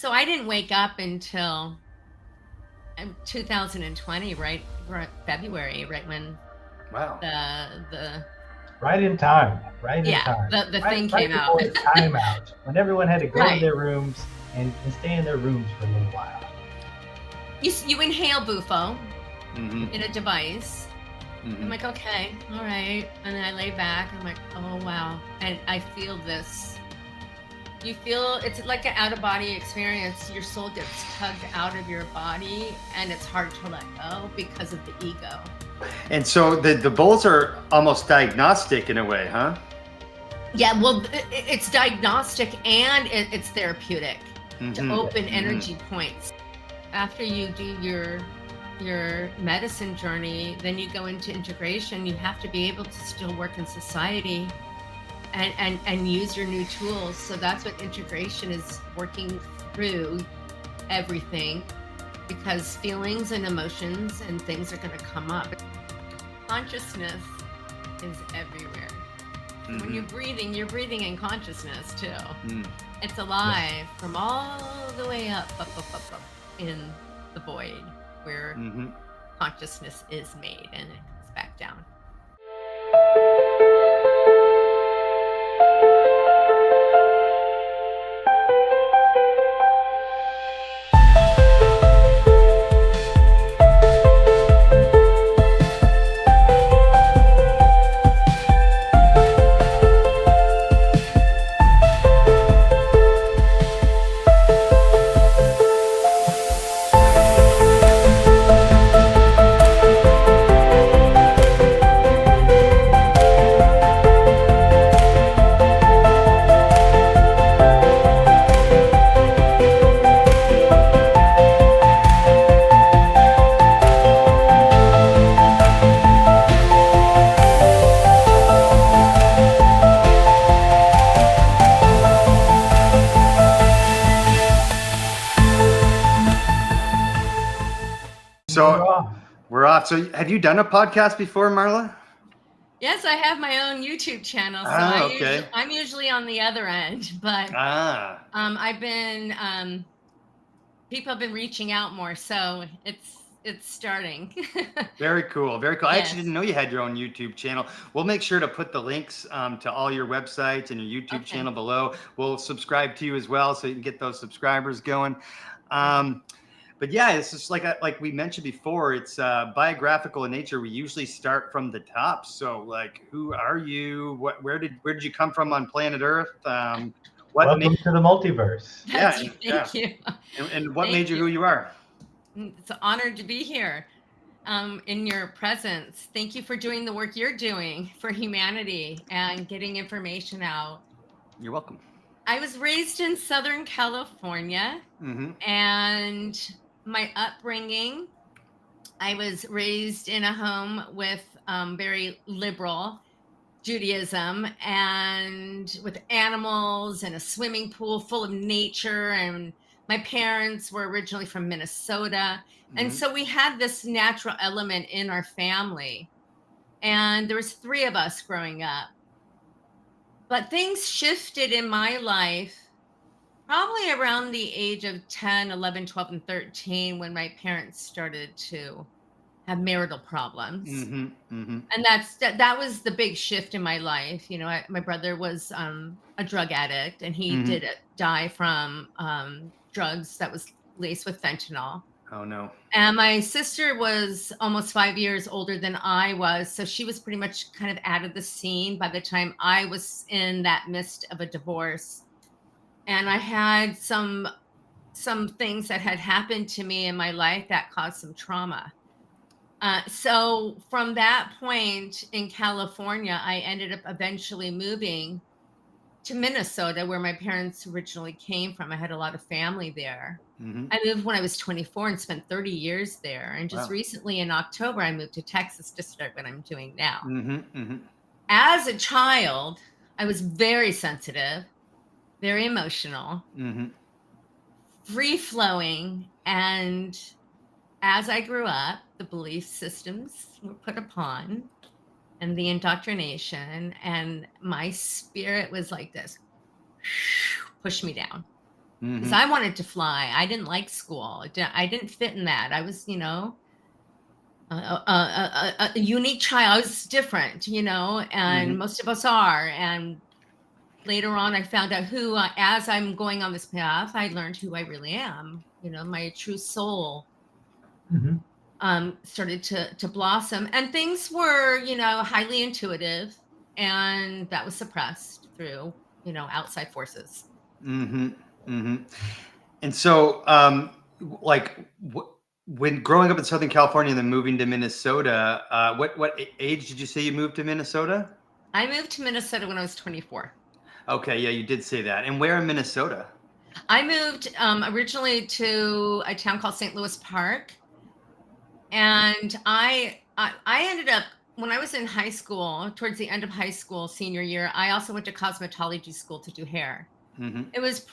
So I didn't wake up until 2020, right February, right when Wow. the Right in time. Right in yeah, time. the Right, thing right came out. before the timeout, when everyone had to go to Right. their rooms and stay in their rooms for a little while. You inhale Bufo Mm-hmm. in a device. Mm-hmm. I'm like, okay, all right. And then I lay back. I'm like, oh, wow. And I feel this. You feel it's like an out of body experience. Your soul gets tugged out of your body and it's hard to let go because of the ego. And so the bowls are almost diagnostic in a way, huh? Yeah, well, it's diagnostic and it's therapeutic to Mm-hmm. open Mm-hmm. energy points. After you do your medicine journey, then you go into integration. You have to be able to still work in society and use your new tools. So that's what integration is, working through everything, because feelings and emotions and things are going to come up. Consciousness is everywhere. So when you're breathing in consciousness too. It's alive from all the way up in the void where consciousness is made, and it comes back down. So we're off. So have you done a podcast before, Marla? Yes, I have my own YouTube channel, so I'm usually on the other end, but I've been people have been reaching out more, so it's starting. Very cool. Very cool. I Yes. actually didn't know you had your own YouTube channel. We'll make sure to put the links to all your websites and your YouTube channel below. We'll subscribe to you as well, so you can get those subscribers going. But yeah, it's just like we mentioned before, it's biographical in nature. We usually start from the top. So like, who are you? Where did you come from on planet Earth? Welcome to the multiverse. Thank you. And what made you who you are? It's an honor to be here in your presence. Thank you for doing the work you're doing for humanity and getting information out. You're welcome. I was raised in Southern California, and my upbringing, I was raised in a home with very liberal Judaism and with animals and a swimming pool full of nature. And my parents were originally from Minnesota. And so we had this natural element in our family. And there was 3 of us growing up. But things shifted in my life probably around the age of 10, 11, 12, and 13, when my parents started to have marital problems. And that was the big shift in my life. You know, my brother was a drug addict, and he did die from drugs that was laced with fentanyl. Oh no. And my sister was almost 5 years older than I was, so she was pretty much kind of out of the scene by the time I was in that midst of a divorce. And I had some things that had happened to me in my life that caused some trauma. So from that point in California, I ended up eventually moving to Minnesota, where my parents originally came from. I had a lot of family there. I moved when I was 24 and spent 30 years there. And just recently in October, I moved to Texas to start what I'm doing now. As a child, I was very sensitive, very emotional, free flowing. And as I grew up, the belief systems were put upon and the indoctrination, and my spirit was like this, push me down. because I wanted to fly. I didn't like school. I didn't fit in that. I was, a unique child. I was different, and most of us are. And later on, I found out who, as I'm going on this path, I learned who I really am. My true soul started to blossom, and things were, highly intuitive, and that was suppressed through, outside forces. And so, when growing up in Southern California and then moving to Minnesota, what age did you say you moved to Minnesota? I moved to Minnesota when I was 24. Okay, yeah, you did say that. And where in Minnesota? I moved originally to a town called St. Louis Park, and I ended up, when I was in high school, towards the end of high school, senior year, I also went to cosmetology school to do hair. It was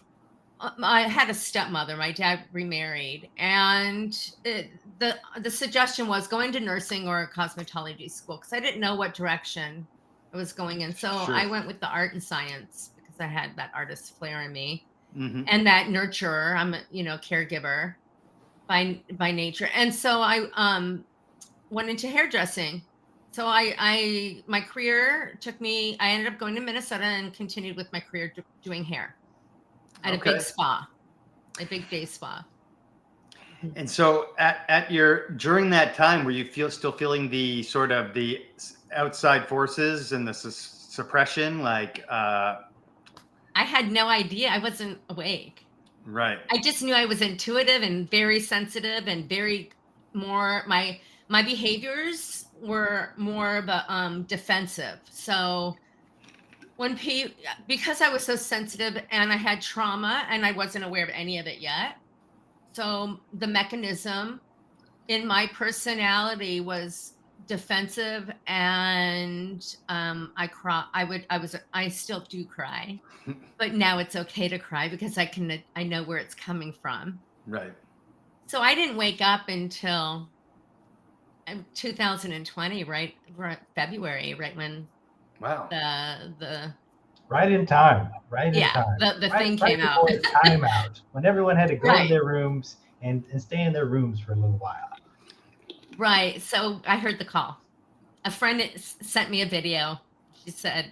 I had a stepmother. My dad remarried, and the suggestion was going to nursing or cosmetology school, because I didn't know what direction I was going in. So I went with the art and science because I had that artist flair in me, and that nurturer. I'm a caregiver by nature, and so I went into hairdressing. So my career took me. I ended up going to Minnesota and continued with my career doing hair at a big spa, a big day spa. And so during that time, were you still feeling the sort of the outside forces and the suppression? I had no idea. I wasn't awake. Right. I just knew I was intuitive and very sensitive and very more, my behaviors were more of a defensive. So because I was so sensitive and I had trauma and I wasn't aware of any of it yet. So the mechanism in my personality was defensive, and I still do cry, but now it's okay to cry because I know where it's coming from. Right. So I didn't wake up until 2020, right February, right when the right in time, right in time. The thing came out. Before the timeout, when everyone had to go to their rooms and stay in their rooms for a little while. Right. So I heard the call. A friend sent me a video. She said,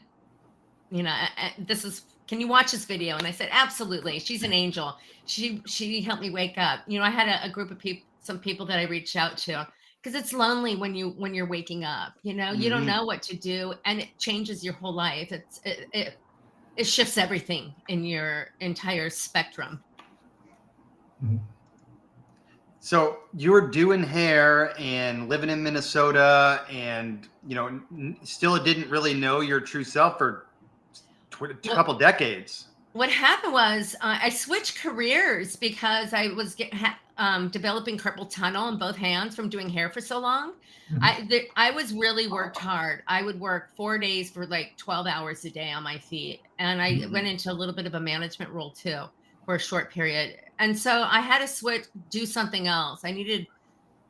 can you watch this video? And I said, absolutely. She's an angel. She helped me wake up. I had a group of some people that I reached out to, because it's lonely when you're waking up, you don't know what to do, and it changes your whole life. It shifts everything in your entire spectrum. So you were doing hair and living in Minnesota, and still didn't really know your true self for a couple decades. What happened was I switched careers because I was developing carpal tunnel in both hands from doing hair for so long. I was really worked hard. I would work 4 days for like 12 hours a day on my feet. And I went into a little bit of a management role too for a short period. And so I had to do something else.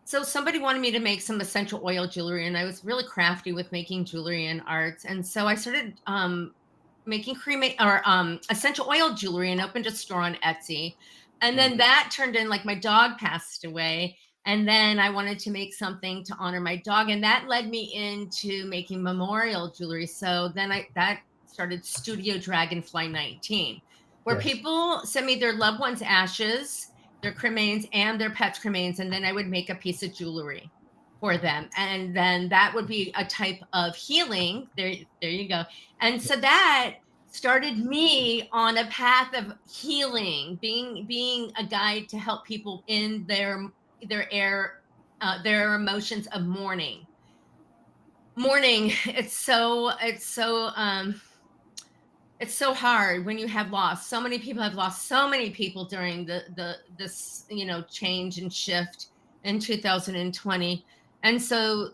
So somebody wanted me to make some essential oil jewelry, and I was really crafty with making jewelry and arts. And so I started making essential oil jewelry and opened a store on Etsy. And then that turned in, like, my dog passed away. And then I wanted to make something to honor my dog. And that led me into making memorial jewelry. So then that started Studio Dragonfly 19, where people send me their loved ones' ashes, their cremains, and their pets' cremains. And then I would make a piece of jewelry for them. And then that would be a type of healing. There you go. And so that started me on a path of healing, being a guide to help people in their emotions of mourning. It's so hard when you have lost. So many people have lost so many people during this change and shift in 2020. And so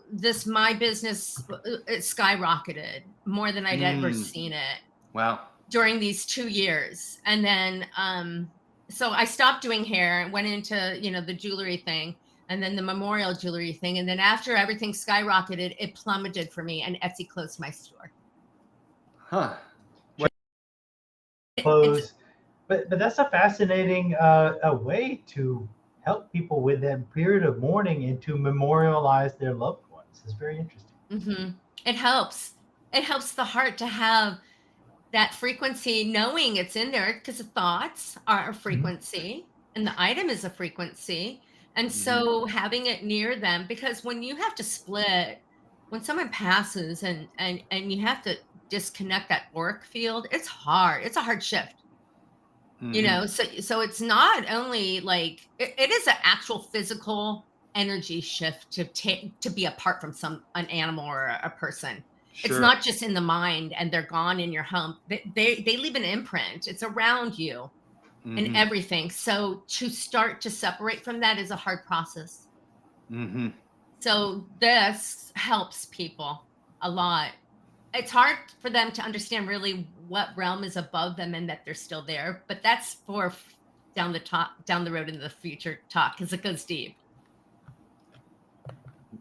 my business, it skyrocketed more than I'd ever seen it. Wow. During these 2 years. And then, so I stopped doing hair and went into, the jewelry thing, and then the memorial jewelry thing. And then after everything skyrocketed, it plummeted for me, and Etsy closed my store. Close But that's a fascinating a way to help people with that period of mourning and to memorialize their loved ones. It's very interesting. Mm-hmm. It helps. It helps the heart to have that frequency, knowing it's in there, because the thoughts are a frequency and the item is a frequency. And so having it near them, because when you have to split, when someone passes and you have to disconnect that auric field, it's hard. It's a hard shift. So it's not only like it is an actual physical energy shift to be apart from an animal or a person. It's Sure. not just in the mind and they're gone in your home. They leave an imprint. It's around you and everything. So to start to separate from that is a hard process. So this helps people a lot. It's hard for them to understand really what realm is above them and that they're still there, but that's for down the road in the future talk, because it goes deep.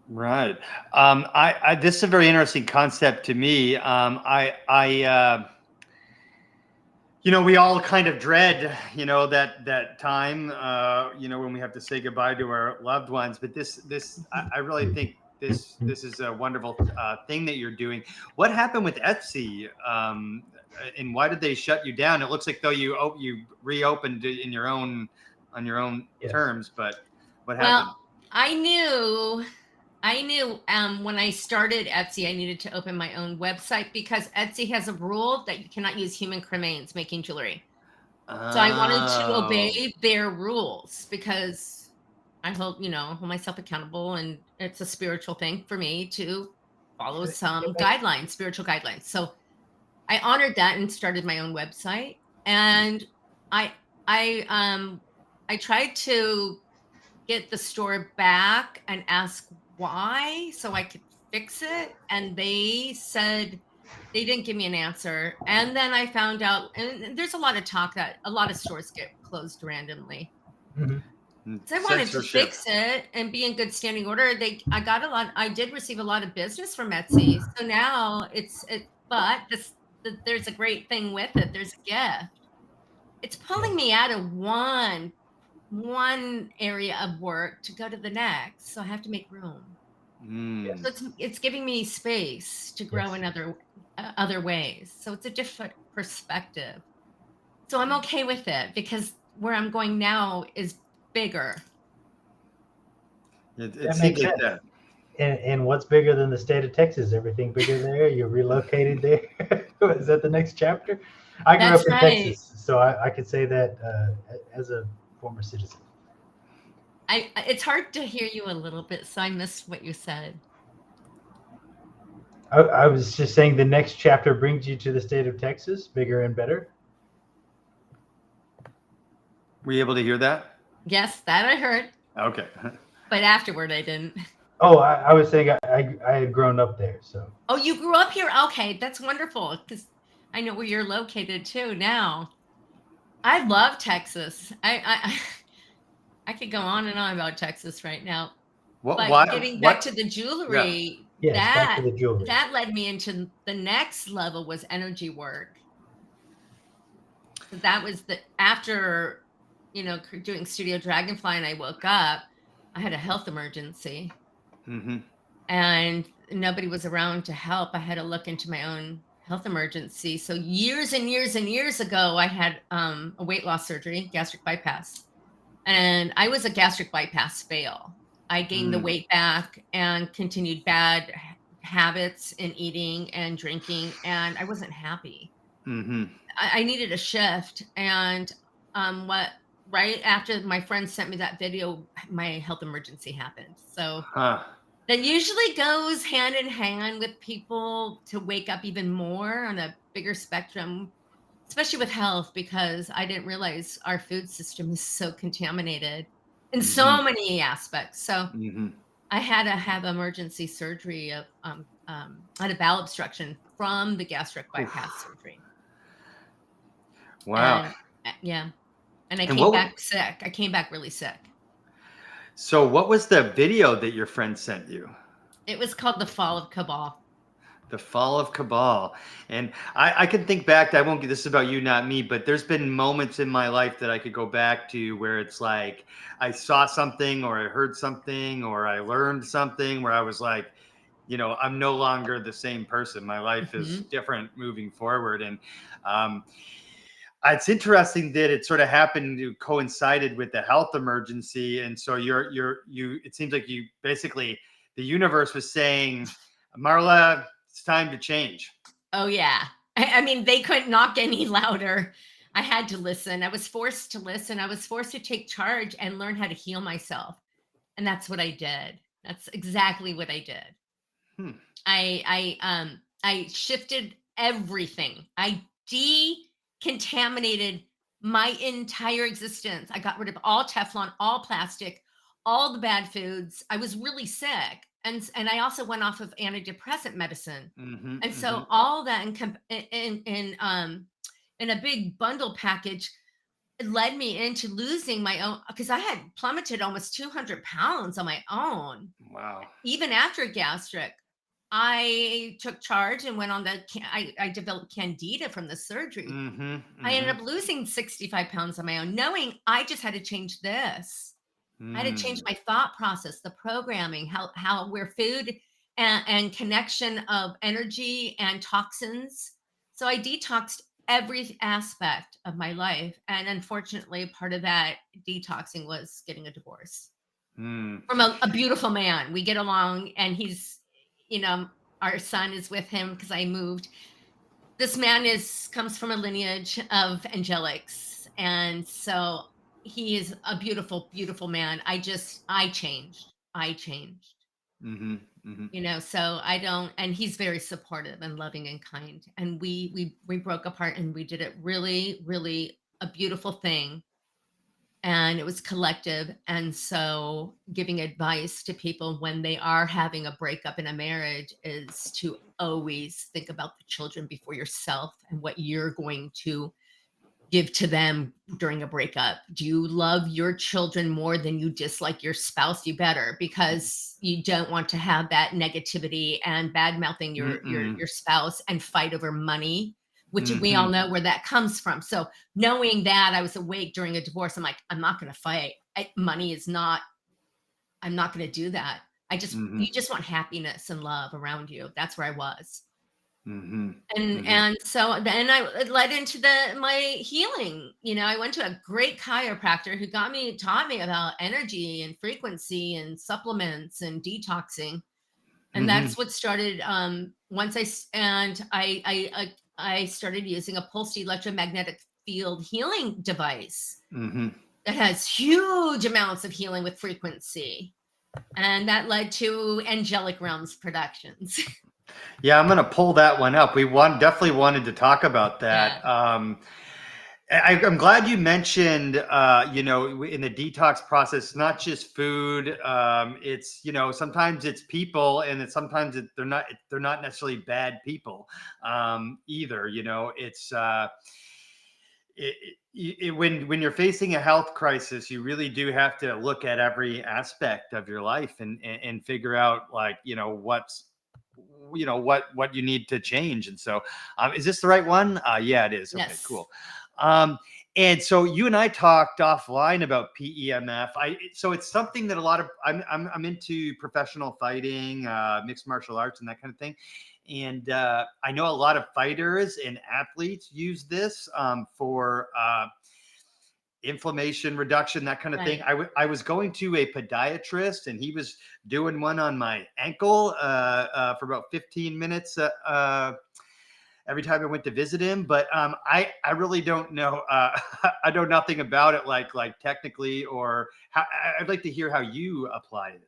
Right. This is a very interesting concept to me. We all kind of dread, that time, when we have to say goodbye to our loved ones. But I really think this is a wonderful thing that you're doing. What happened with Etsy, and why did they shut you down? It looks like though you reopened on your own terms, but what happened? Well, I knew when I started Etsy, I needed to open my own website because Etsy has a rule that you cannot use human cremains making jewelry. So I wanted to obey their rules because I hold myself accountable, and it's a spiritual thing for me to follow some spiritual guidelines. So I honored that and started my own website. And I I tried to get the store back and ask why so I could fix it. And they said they didn't give me an answer. And then I found out, and there's a lot of talk that a lot of stores get closed randomly. So I wanted to fix it and be in good standing order. I did receive a lot of business from Etsy. So now there's a great thing with it. There's a gift. It's pulling me out of one area of work to go to the next. So I have to make room. So it's giving me space to grow in other ways. So it's a different perspective. So I'm okay with it because where I'm going now is bigger. That makes sense. And what's bigger than the state of Texas? Everything bigger there? You're relocated there? Is that the next chapter? I grew up in Texas, so I could say that as a former citizen. It's hard to hear you a little bit, so I missed what you said. I was just saying the next chapter brings you to the state of Texas, bigger and better. Were you able to hear that? Yes, that I heard. Okay. But afterward, I didn't. Oh, I was saying I had grown up there, so. Oh, you grew up here? Okay, that's wonderful, because I know where you're located too now. I love Texas. I could go on and on about Texas right now. Getting back to the jewelry, back to the jewelry. That led me into the next level was energy work. So that was after doing Studio Dragonfly, and I woke up, I had a health emergency. And nobody was around to help. I had to look into my own health emergency. So years and years and years ago, I had a weight loss surgery, gastric bypass. And I was a gastric bypass fail. I gained the weight back and continued bad habits in eating and drinking, and I wasn't happy. I needed a shift. And right after my friend sent me that video, my health emergency happened. So that usually goes hand in hand with people to wake up even more on a bigger spectrum, especially with health, because I didn't realize our food system is so contaminated in so many aspects. So I had to have emergency surgery of I had a bowel obstruction from the gastric bypass surgery. Wow. And I came back sick. I came back really sick. So what was the video that your friend sent you? It was called The Fall of Cabal. The fall of Cabal. And I can think back to, I won't get, this is about you, not me, but there's been moments in my life that I could go back to where it's like I saw something or I heard something or I learned something where I was like, I'm no longer the same person. My life is different moving forward. And um, it's interesting that it sort of happened to coincided with the health emergency. And so it seems like you basically, the universe was saying, Marla, it's time to change. Oh yeah. I mean, they couldn't knock any louder. I had to listen. I was forced to listen. I was forced to take charge and learn how to heal myself. And that's what I did. That's exactly what I did. I shifted everything. I decontaminated my entire existence. I got rid of all Teflon, all plastic, all the bad foods. I was really sick. And I also went off of antidepressant medicine. And so all that in a big bundle package, it led me into losing my own, because I had plummeted almost 200 pounds on my own. Wow. Even after gastric, I took charge and went on I developed candida from the surgery. I ended up losing 65 pounds on my own, knowing I just had to change this. I had to change my thought process, the programming, how where food and connection of energy and toxins. So I detoxed every aspect of my life. And unfortunately, part of that detoxing was getting a divorce from a beautiful man. We get along, and he's, our son is with him because I moved. This man comes from a lineage of angelics. And so he is a beautiful, beautiful man. I changed. So I don't, and he's very supportive and loving and kind. And we broke apart, and we did it really, really a beautiful thing. And it was collective. And so giving advice to people when they are having a breakup in a marriage is to always think about the children before yourself and what you're going to give to them during a breakup. Do you love your children more than you dislike your spouse? You better, because you don't want to have that negativity and bad mouthing your spouse and fight over money, which we all know where that comes from. So knowing that, I was awake during a divorce. I'm like, I'm not going to fight. Money is not, I'm not going to do that. You just want happiness and love around you. That's where I was. And so then it led into my healing. I went to a great chiropractor who taught me about energy and frequency and supplements and detoxing. And that's what started once I started using a pulsed electromagnetic field healing device that has huge amounts of healing with frequency. And that led to Angelic Realms Productions. Yeah, I'm going to pull that one up. We definitely wanted to talk about that. Yeah. I'm glad you mentioned, in the detox process, not just food. It's, sometimes it's people, and sometimes they're not necessarily bad people either. It's when you're facing a health crisis, you really do have to look at every aspect of your life and figure out, like, what you need to change. And so is this the right one? Yeah, it is. Okay, yes. Cool. And so you and I talked offline about PEMF. So it's something that I'm into professional fighting, mixed martial arts and that kind of thing. And I know a lot of fighters and athletes use this for inflammation reduction, that kind of thing. I was going to a podiatrist, and he was doing one on my ankle for about 15 minutes every time I went to visit him. But I really don't know. I know nothing about it, like technically, or I'd like to hear how you apply it.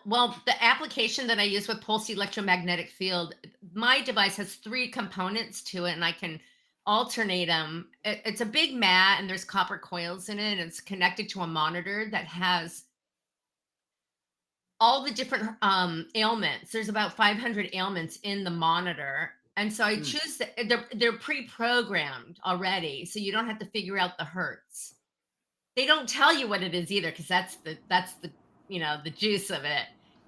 Well, the application that I use with pulsed electromagnetic field, my device has 3 components to it, and I can alternate them. It's a big mat, and there's copper coils in it, and it's connected to a monitor that has all the different ailments. There's about 500 ailments in the monitor. And so I choose they're pre-programmed already, so you don't have to figure out the hurts. They don't tell you what it is either, because that's the the juice of it.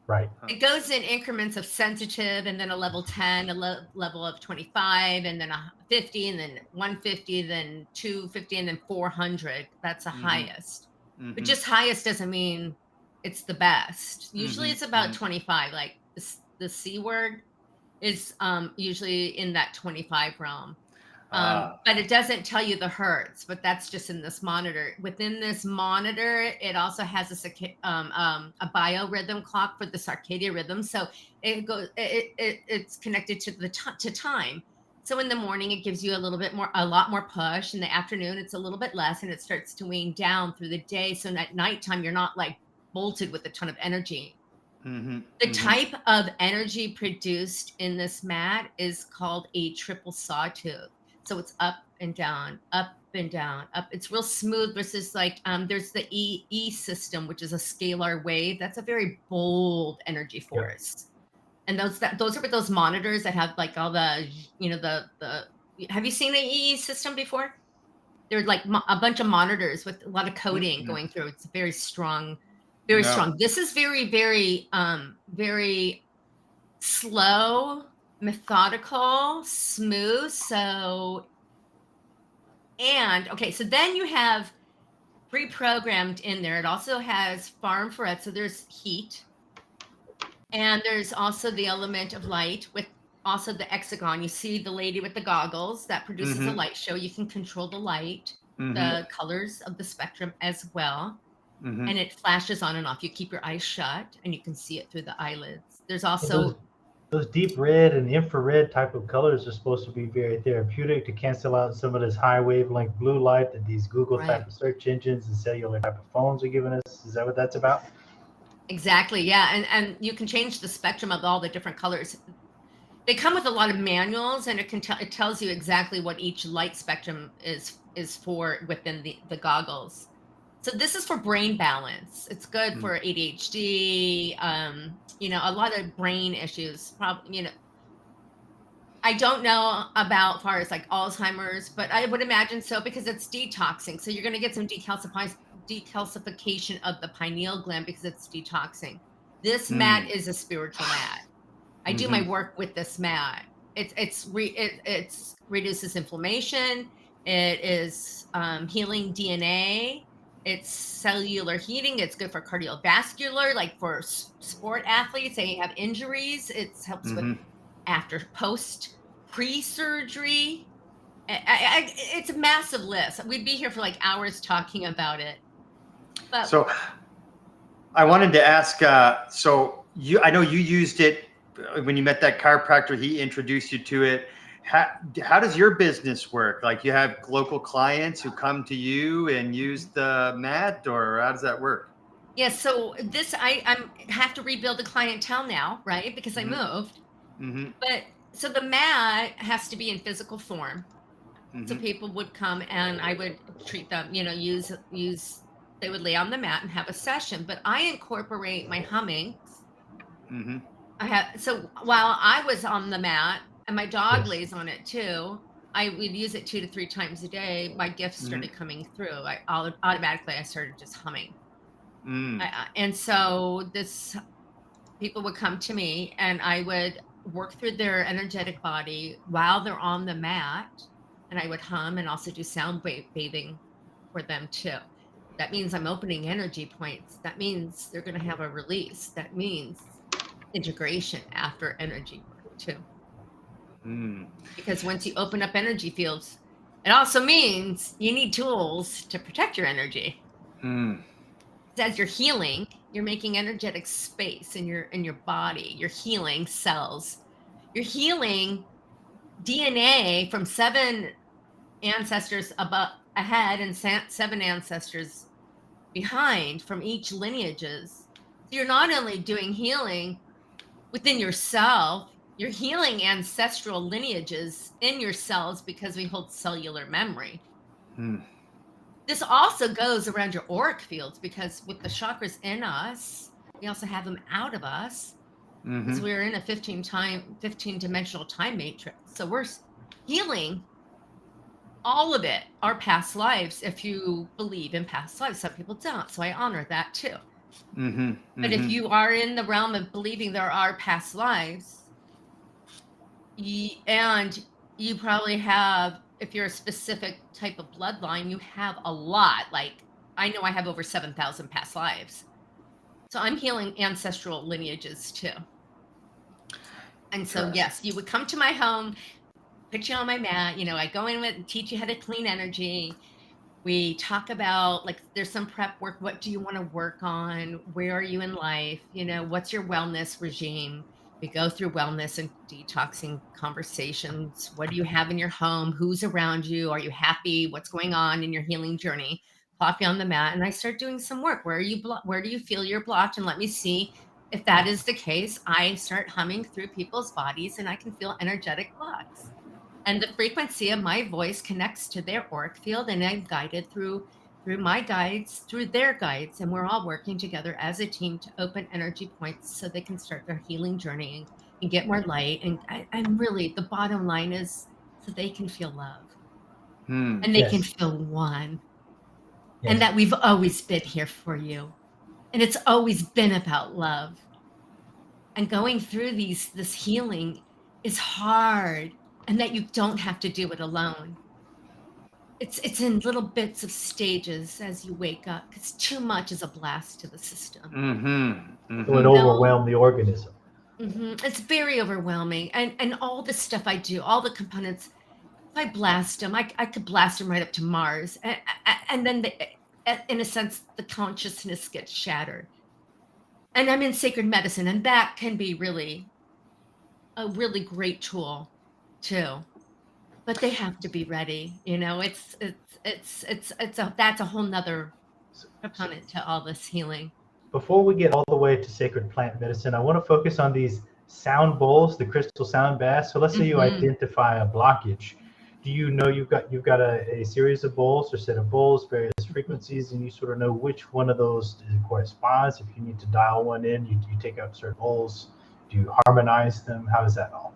Right. It goes in increments of sensitive, and then a level 10, a level of 25, and then a 50, and then 150, then 250, and then 400. That's the highest. But just highest doesn't mean it's the best. Usually it's about 25. Like the C word is usually in that 25 realm. But it doesn't tell you the hertz, but that's just in this monitor. Within this monitor, it also has a biorhythm clock for the circadian rhythm. So it's connected to to time. So in the morning, it gives you a lot more push. In the afternoon, it's a little bit less, and it starts to wane down through the day. So at nighttime, you're not like bolted with a ton of energy. The type of energy produced in this mat is called a triple sawtooth. So it's up and down, up and down, up. It's real smooth versus like there's the E system, which is a scalar wave. That's a very bold energy force. And those are with those monitors that have like all the, the have you seen the E system before? They're like a bunch of monitors with a lot of coding going through. It's very strong, very strong. This is very, very, very slow, methodical, smooth. So then you have pre-programmed in there. It also has far infrared, so there's heat. And there's also the element of light with also the hexagon. You see the lady with the goggles that produces a light show. You can control the light, the colors of the spectrum as well. And it flashes on and off. You keep your eyes shut and you can see it through the eyelids. There's also those deep red and infrared type of colors are supposed to be very therapeutic to cancel out some of this high wavelength blue light that these Google type of search engines and cellular type of phones are giving us. Is that what that's about? Exactly. Yeah. And you can change the spectrum of all the different colors. They come with a lot of manuals, and it tells you exactly what each light spectrum is for within the goggles. So this is for brain balance. It's good for ADHD, a lot of brain issues. Probably, I don't know about far as like Alzheimer's, but I would imagine so because it's detoxing. So you're going to get some decalcification of the pineal gland because it's detoxing. This mat is a spiritual mat. I do my work with this mat. It reduces inflammation. It is healing DNA. It's cellular heating. It's good for cardiovascular, like for sport athletes. They have injuries. It helps with pre-surgery. It's a massive list. We'd be here for like hours talking about it. But so I wanted to ask, I know you used it when you met that chiropractor. He introduced you to it. How does your business work? Like, you have local clients who come to you and use the mat, or how does that work? Yeah, so I have to rebuild the clientele now, right? Because I moved. But so the mat has to be in physical form. So people would come and I would treat them, use they would lay on the mat and have a session. But I incorporate my hummings. So while I was on the mat and my dog lays on it too, I would use it 2 to 3 times a day. My gifts started coming through. I started just humming. And so people would come to me and I would work through their energetic body while they're on the mat, and I would hum and also do sound bathing for them too. That means I'm opening energy points. That means they're going to have a release. That means integration after energy work too. Because once you open up energy fields, it also means you need tools to protect your energy. As you're healing, you're making energetic space in your body. You're healing cells. You're healing DNA from 7 ancestors ahead and 7 ancestors behind from each lineages. So you're not only doing healing within yourself, you're healing ancestral lineages in your cells because we hold cellular memory. This also goes around your auric fields because with the chakras in us, we also have them out of us because we're in a 15-dimensional time matrix. So we're healing all of it, our past lives, if you believe in past lives. Some people don't, so I honor that too. But if you are in the realm of believing there are past lives, and you probably have, if you're a specific type of bloodline, you have a lot. Like, I know I have over 7,000 past lives. So I'm healing ancestral lineages too. And so, yes, you would come to my home, put you on my mat. I go in with teach you how to clean energy. We talk about, like, there's some prep work. What do you want to work on? Where are you in life? What's your wellness regime? We go through wellness and detoxing conversations. What do you have in your home? Who's around you? Are you happy? What's going on in your healing journey? Plop you on the mat, and I start doing some work. Where do you feel you're blocked? And let me see if that is the case. I start humming through people's bodies, and I can feel energetic blocks. And the frequency of my voice connects to their auric field, and I'm guided through my guides, through their guides, and we're all working together as a team to open energy points so they can start their healing journey and get more light. And I'm really, the bottom line is so they can feel love, and they can feel one, and that we've always been here for you, and it's always been about love. And going through this healing is hard, and that you don't have to do it alone. It's in little bits of stages as you wake up, because too much is a blast to the system. It would overwhelm the organism. It's very overwhelming. And all the stuff I do, all the components, if I blast them, I could blast them right up to Mars. And then, in a sense, the consciousness gets shattered. And I'm in sacred medicine, and that can be really a really great tool too. But they have to be ready. That's a whole nother component to all this healing. Before we get all the way to sacred plant medicine, I want to focus on these sound bowls, the crystal sound baths. So let's say you identify a blockage. Do you know you've got a series of bowls or set of bowls, various frequencies, and you sort of know which one of those corresponds? If you need to dial one in, you take out certain bowls. Do you harmonize them? How is that all?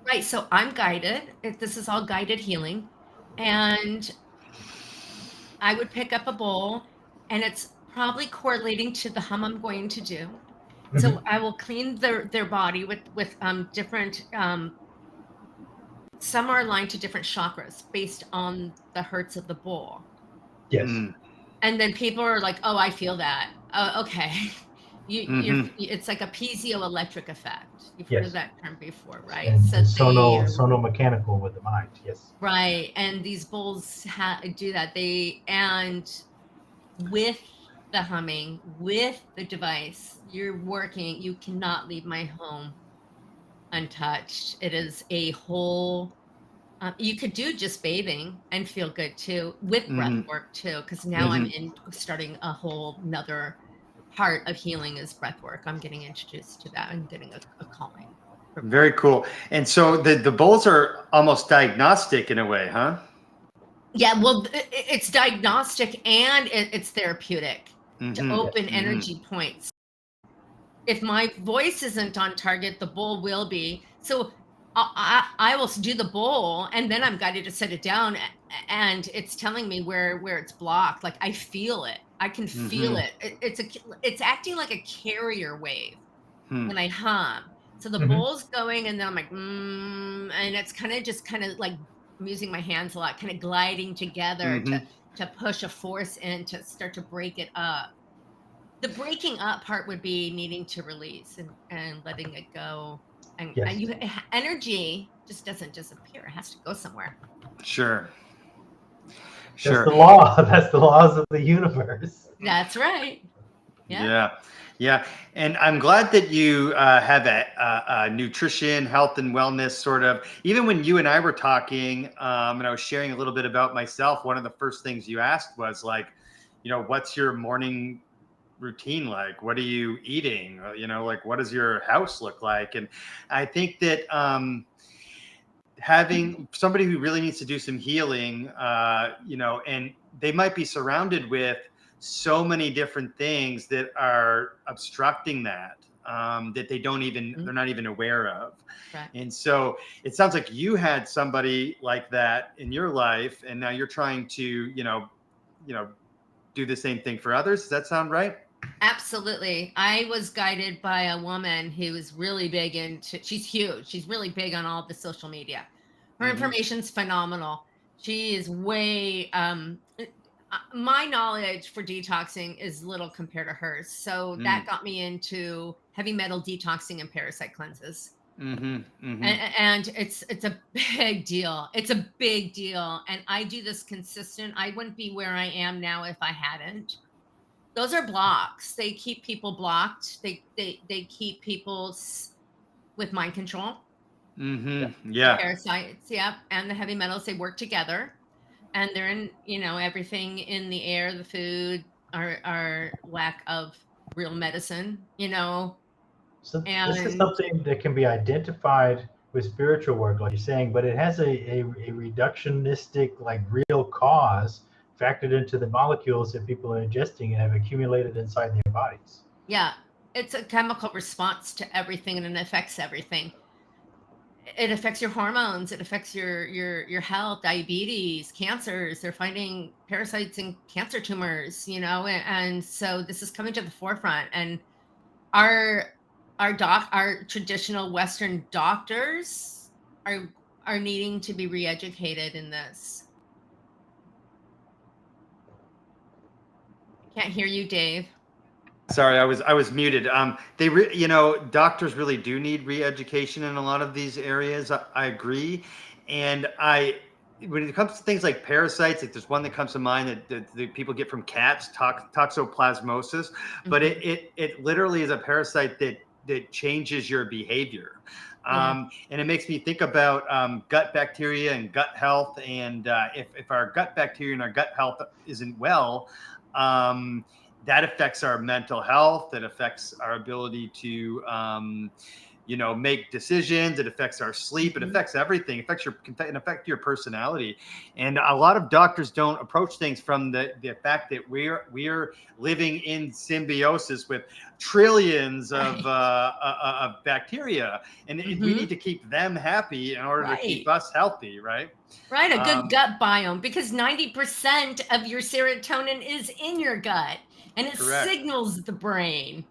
Right. So I'm guided. This is all guided healing. And I would pick up a bowl, and it's probably correlating to the hum I'm going to do. So I will clean their body with different, some are aligned to different chakras based on the hertz of the bowl. Yes. And then people are like, oh, I feel that. Okay. It's like a piezoelectric effect. You've heard of that term before, right? And sono-mechanical with the mind. Yes. Right. And these bowls do that. And with the humming, with the device, you're working. You cannot leave my home untouched. It is a whole. You could do just bathing and feel good too, with breath work too, because now I'm starting a whole nother part of healing is breath work. I'm getting introduced to that. I'm getting a calming. Very cool. And so the bowls are almost diagnostic in a way, huh? Yeah, well, it's diagnostic and it's therapeutic to open energy points. If my voice isn't on target, the bowl will be. So I will do the bowl, and then I'm guided to set it down, and it's telling me where it's blocked. Like, I feel it. I can feel it. It's acting like a carrier wave when I hum. So the bowl's going, and then I'm like, and it's kind of like I'm using my hands a lot, kind of gliding together to push a force in to start to break it up. The breaking up part would be needing to release and letting it go. And energy just doesn't disappear. It has to go somewhere. Sure. That's the law. That's the laws of the universe. That's right. Yeah. And I'm glad that you have a nutrition, health, and wellness sort of, even when you and I were talking, and I was sharing a little bit about myself, one of the first things you asked was like, what's your morning routine like? What are you eating? Like, what does your house look like? And I think that having somebody who really needs to do some healing, and they might be surrounded with so many different things that are obstructing that, that they don't even, they're not even aware of. Right. And so it sounds like you had somebody like that in your life, and now you're trying to, do the same thing for others. Does that sound right? Absolutely. I was guided by a woman who was really big into, she's huge. She's really big on all the social media. Her information's phenomenal. She is way, my knowledge for detoxing is little compared to hers. So that got me into heavy metal detoxing and parasite cleanses. And it's a big deal. It's a big deal. And I do this consistent. I wouldn't be where I am now if I hadn't. Those are blocks. They keep people blocked. They keep people with mind control. The Yeah. parasites, yep, and the heavy metals, they work together, and they're in, everything in the air, the food, our lack of real medicine, So this is and something that can be identified with spiritual work, like you're saying, but it has a reductionistic, like real cause factored into the molecules that people are ingesting and have accumulated inside their bodies. yeah, it's a chemical response to everything, and it affects everything. It affects your hormones, it affects your health, diabetes, cancers. They're finding parasites in cancer tumors, and so this is coming to the forefront. And our our traditional Western doctors are are needing to be re-educated in this. I can't hear you, Dave. Sorry, I was muted. Doctors really do need re-education in a lot of these areas. I agree, and when it comes to things like parasites, like there's one that comes to mind that people get from cats, toxoplasmosis, but it literally is a parasite that changes your behavior. Yeah. And it makes me think about gut bacteria and gut health. And if our gut bacteria and our gut health isn't well, that affects our mental health. It affects our ability to, make decisions. It affects our sleep. It affects everything. It affects your personality. And a lot of doctors don't approach things from the fact that we're living in symbiosis with trillions Right. of bacteria, and we need to keep them happy in order to keep Right. us healthy, right? Right, a good gut biome, because 90% of your serotonin is in your gut, and it Correct. signals the brain.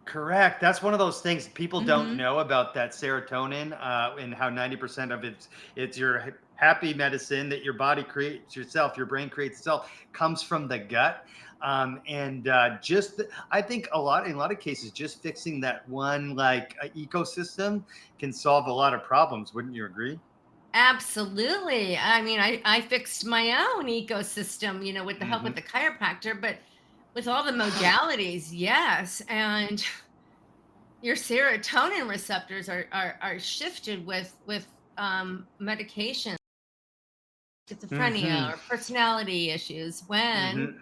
Correct. That's one of those things people don't Mhm. know about, that serotonin, and how 90% of it's your happy medicine that your body creates yourself, your brain creates itself, comes from the gut. And I think in a lot of cases, just fixing that one ecosystem can solve a lot of problems. Wouldn't you agree? Absolutely. I mean, I fixed my own ecosystem, with the help Hmm. with the chiropractor, but with all the modalities, yes. And your serotonin receptors are shifted with medication, Hmm. schizophrenia or personality issues, when Hmm.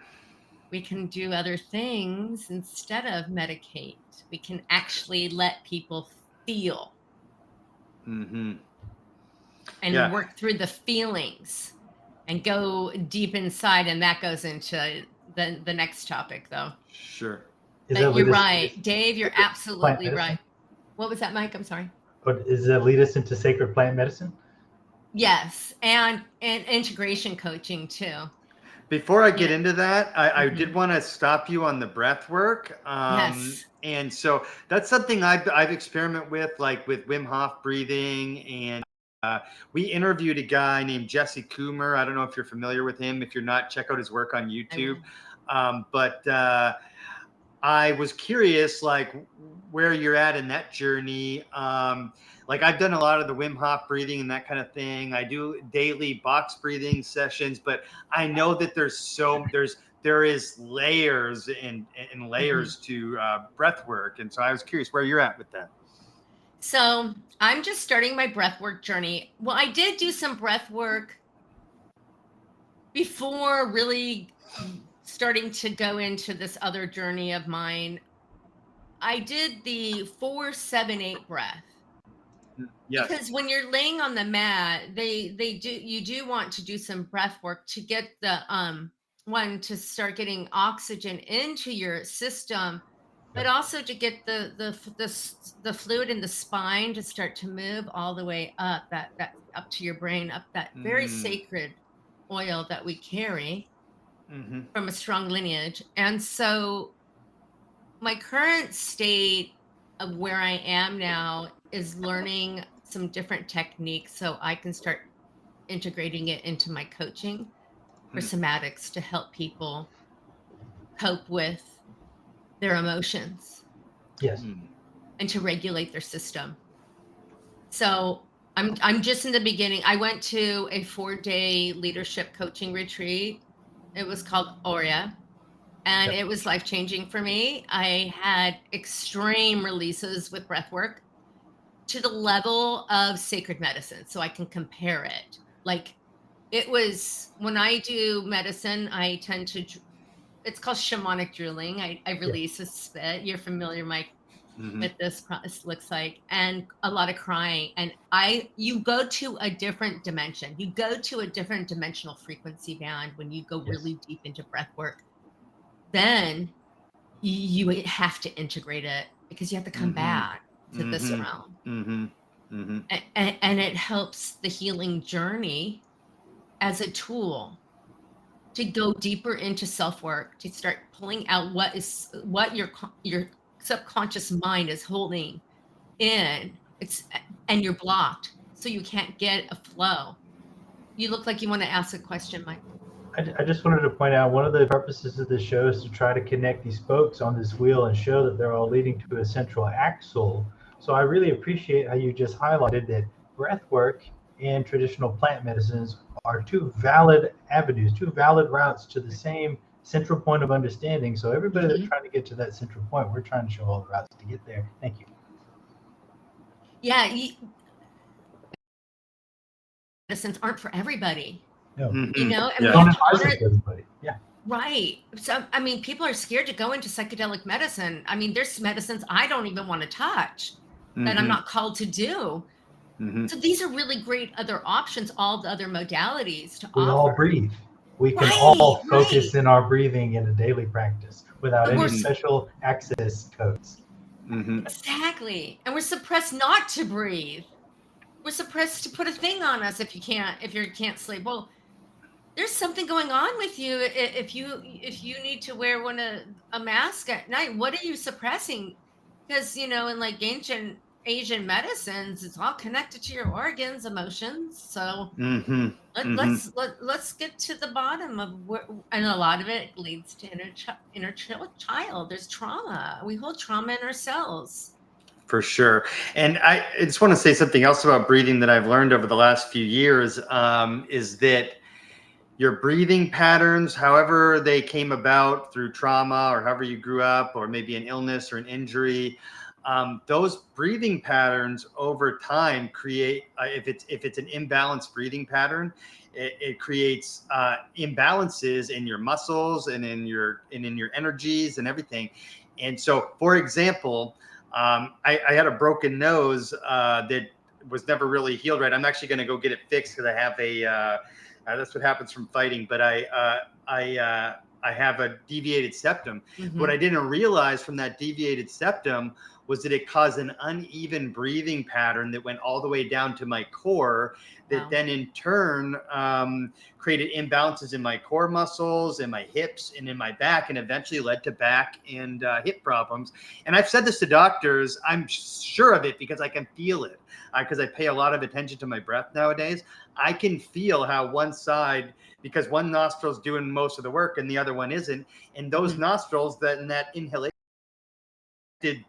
we can do other things instead of medicate. We can actually let people feel Hmm. and Yeah. work through the feelings and go deep inside. And that goes into the next topic, though. Sure. Is that But lead you're us into right, Dave. You're sacred plant absolutely medicine? right. What was that, Mike? I'm sorry. But does that lead us into sacred plant medicine? Yes, and integration coaching too. Before I You get know. into that, I did Mhm. want to stop you on the breath work. Yes. And so that's something I've experimented with, like with Wim Hof breathing. And we interviewed a guy named Jesse Coomer. I don't know if you're familiar with him. If you're not, check out his work on I YouTube. will. But I was curious, like where you're at in that journey. Like I've done a lot of the Wim Hof breathing and that kind of thing. I do daily box breathing sessions, but I know that there is layers and Mhm. layers to breath work, and so I was curious where you're at with that. So I'm just starting my breathwork journey. Well, I did do some breath work before really starting to go into this other journey of mine. I did the 4-7-8 breath, Yes. because when you're laying on the mat, they do you do want to do some breath work to get the one, to start getting oxygen into your system, but Yep. also to get the fluid in the spine to start to move all the way up, that up to your brain, up that very Mm, sacred oil that we carry hmm. from a strong lineage. And so my current state of where I am now is learning some different techniques so I can start integrating it into my coaching for somatics to help people cope with their emotions Yes. and to regulate their system. So I'm just in the beginning. I went to a 4-day leadership coaching retreat. It was called Aurea, and it was life-changing for me. I had extreme releases with breathwork to the level of sacred medicine, so I can compare it. Like, it was when I do medicine, I tend to it's called shamanic drilling. I release a spit. You're familiar, Mike, with this looks like, and a lot of crying. And you go to a different dimension. You go to a different dimensional frequency band when you go really deep into breath work. Then you have to integrate it because you have to come back to this realm. And it helps the healing journey as a tool to go deeper into self-work, to start pulling out what your subconscious mind is holding in. And you're blocked, so you can't get a flow. You look like you want to ask a question, Mike. I just wanted to point out one of the purposes of this show is to try to connect these spokes on this wheel and show that they're all leading to a central axle. So I really appreciate how you just highlighted that breath work and traditional plant medicines are two valid avenues, two valid routes to the same central point of understanding. So everybody that's trying to get to that central point, we're trying to show all the routes to get there. Thank you. Yeah, medicines aren't for everybody. No. You know, and we we don't have to advise honor it to everybody. Yeah. Right. So, I mean, people are scared to go into psychedelic medicine. I mean, there's medicines I don't even want to touch that I'm not called to do. So these are really great other options, all the other modalities to We offer. all breathe. We can all focus in our breathing in a daily practice without any special access codes. Exactly. And we're suppressed not to breathe. We're suppressed to put a thing on us if you can't sleep. Well, there's something going on with you if you need to wear a mask at night. What are you suppressing? Because in like ancient Asian medicines, it's all connected to your organs, emotions. So let's get to the bottom of where, and a lot of it leads to inner child. There's trauma. We hold trauma in ourselves. For sure. And I just want to say something else about breathing that I've learned over the last few years, is that your breathing patterns, however they came about through trauma or however you grew up, or maybe an illness or an injury, those breathing patterns over time create, if it's an imbalanced breathing pattern, it creates imbalances in your muscles and in your energies and everything. And so, for example, I had a broken nose that was never really healed right. I'm actually going to go get it fixed because I have that's what happens from fighting. But I have a deviated septum. What I didn't realize from that deviated septum was that it caused an uneven breathing pattern that went all the way down to my core, that then in turn created imbalances in my core muscles and my hips and in my back, and eventually led to back and hip problems. And I've said this to doctors. I'm sure of it because I can feel it, because I pay a lot of attention to my breath nowadays. I can feel how one side, because one nostril's doing most of the work and the other one isn't, and those nostrils, that inhalation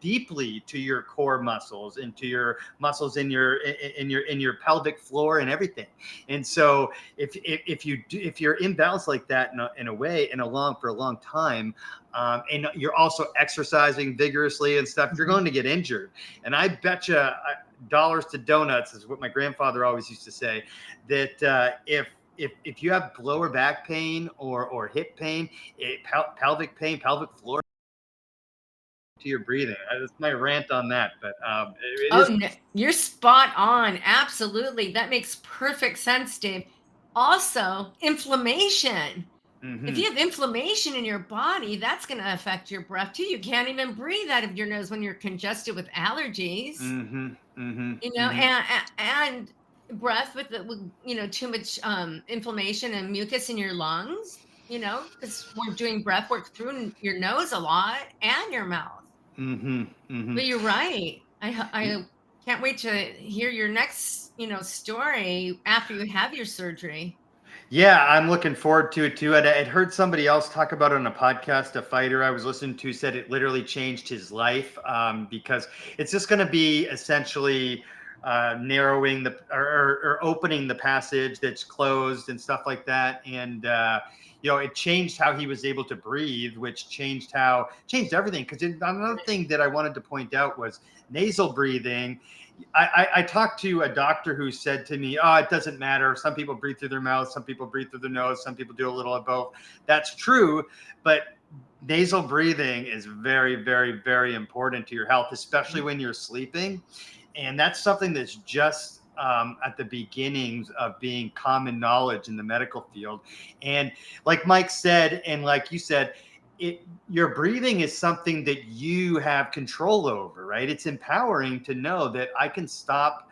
deeply to your core muscles and to your muscles in your pelvic floor and everything. And so if you're imbalanced like that in a way for a long time, and you're also exercising vigorously and stuff, you're going to get injured. And I betcha dollars to donuts, is what my grandfather always used to say, that if you have lower back pain or hip pain, pelvic pain, pelvic floor, to your breathing. That's my rant on that. But no, you're spot on. Absolutely. That makes perfect sense, Dave. Also, inflammation. If you have inflammation in your body, that's going to affect your breath too. You can't even breathe out of your nose when you're congested with allergies. And breath with too much inflammation and mucus in your lungs. because we're doing breath work through your nose a lot and your mouth. But you're right. I can't wait to hear your next, story after you have your surgery. Yeah, I'm looking forward to it too. I'd heard somebody else talk about it on a podcast. A fighter I was listening to said it literally changed his life, because it's just going to be essentially narrowing or opening the passage that's closed and stuff like that. And it changed how he was able to breathe, which changed everything. Because another thing that I wanted to point out was nasal breathing. I talked to a doctor who said to me, "Oh, it doesn't matter. Some people breathe through their mouth, some people breathe through their nose, some people do a little of both." That's true, but nasal breathing is very, very, very important to your health, especially when you're sleeping. And that's something that's just at the beginnings of being common knowledge in the medical field. And like Mike said, and like you said, your breathing is something that you have control over, right? It's empowering to know that I can stop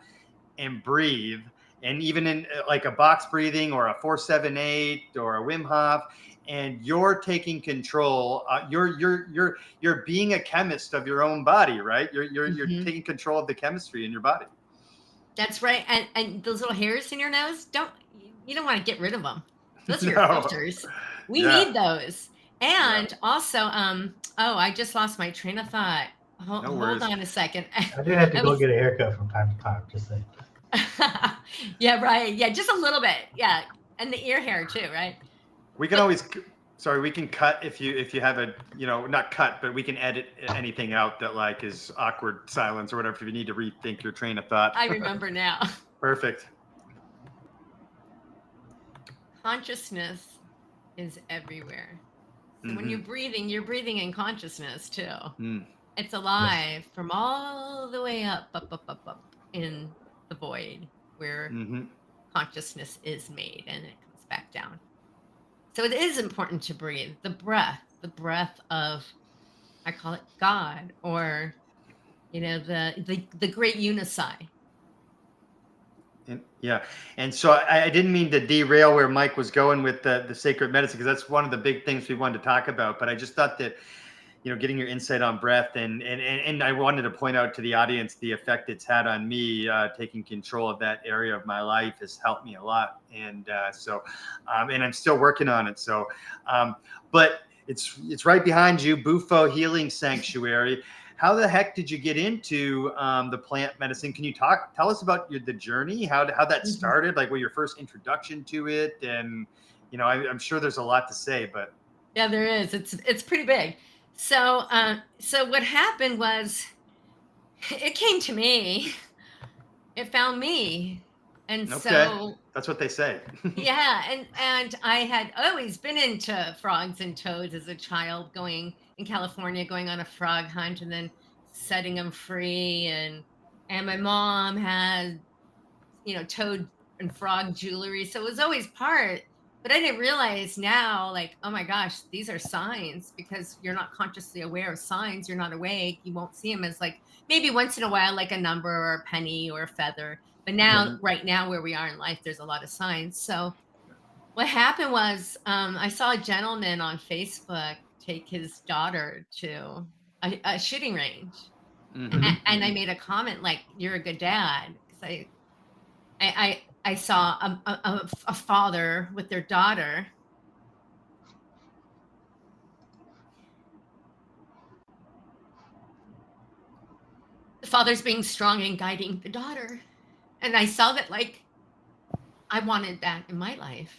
and breathe. And even in like a box breathing or a 4-7-8 or a Wim Hof, and you're taking control. You're being a chemist of your own body, right? You're taking control of the chemistry in your body. That's right. And those little hairs in your nose, you don't want to get rid of them. Those are your filters. We need those. And also, I just lost my train of thought. Hold on a second. I do have to go get a haircut from time to time, just saying. Yeah, right. Yeah, just a little bit. Yeah. And the ear hair too, right? We can always we can cut if you have a, not cut, but we can edit anything out that like is awkward silence or whatever if you need to rethink your train of thought. I remember now. Perfect. Consciousness is everywhere. So when you're breathing in consciousness too. It's alive from all the way up in the void where consciousness is made, and it comes back down. So it is important to breathe. The breath of, I call it God, or the great unify. And so I didn't mean to derail where Mike was going with the sacred medicine, because that's one of the big things we wanted to talk about. But I just thought that, getting your insight on breath, and I wanted to point out to the audience the effect it's had on me. Taking control of that area of my life has helped me a lot, and and I'm still working on it. So, but it's right behind you, Bufo Healing Sanctuary. How the heck did you get into the plant medicine? Can you tell us about the journey, how that started, like what your first introduction to it? And, I'm sure there's a lot to say, but. Yeah, there is. It's pretty big. So what happened was it came to me. It found me. And so that's what they say. Yeah. And I had always been into frogs and toads as a child, going in California, going on a frog hunt and then setting them free. And my mom had, toad and frog jewelry. So it was always part, but I didn't realize now, like, oh my gosh, these are signs, because you're not consciously aware of signs. You're not awake. You won't see them as, like, maybe once in a while, like a number or a penny or a feather. But now, right now, where we are in life, there's a lot of signs. So what happened was, I saw a gentleman on Facebook take his daughter to a shooting range. And I made a comment like, "You're a good dad," because I saw a father with their daughter. The father's being strong and guiding the daughter. And I saw that, like, I wanted that in my life.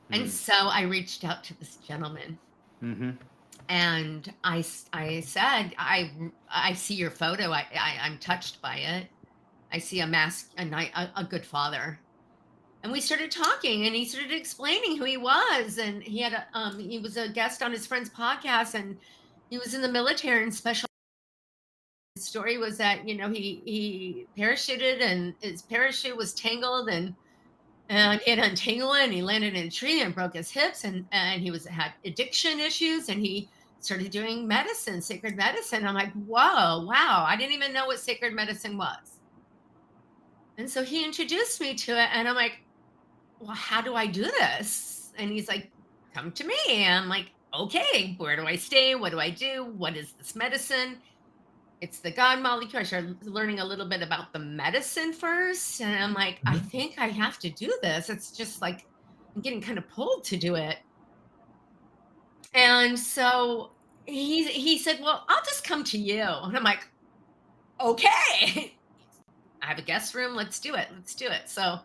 And so I reached out to this gentleman. And I said, I see your photo. I'm touched by it. I see a good father. And we started talking, and he started explaining who he was. And he was a guest on his friend's podcast, and he was in the military and special. His story was that, he parachuted, and his parachute was tangled, and he had to untangle it, and he landed in a tree and broke his hips, and he had addiction issues, and he started doing medicine, sacred medicine. I'm like, whoa, wow. I didn't even know what sacred medicine was. And so he introduced me to it, and I'm like, well, how do I do this? And he's like, come to me. And I'm like, okay, where do I stay? What do I do? What is this medicine? It's the God molecule. I started learning a little bit about the medicine first. And I'm like, I think I have to do this. It's just like I'm getting kind of pulled to do it. And so he said, well, I'll just come to you. And I'm like, okay. I have a guest room. Let's do it. Let's do it. So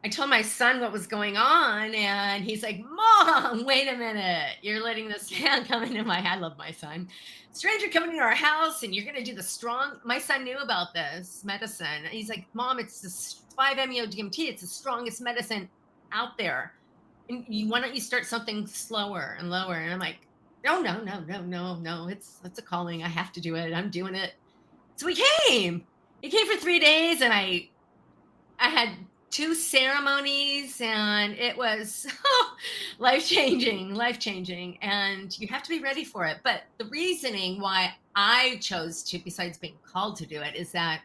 I told my son what was going on, and he's like, Mom, wait a minute. You're letting this man come into I love my son. Stranger coming into our house, and you're going to do the strong. My son knew about this medicine. He's like, Mom, it's this 5-MeO DMT. It's the strongest medicine out there. And why don't you start something slower and lower? And I'm like, no. It's a calling. I have to do it. I'm doing it. So he came. He came for 3 days, and I had 2 ceremonies, and it was life-changing. And you have to be ready for it. But the reasoning why I chose to, besides being called to do it, is that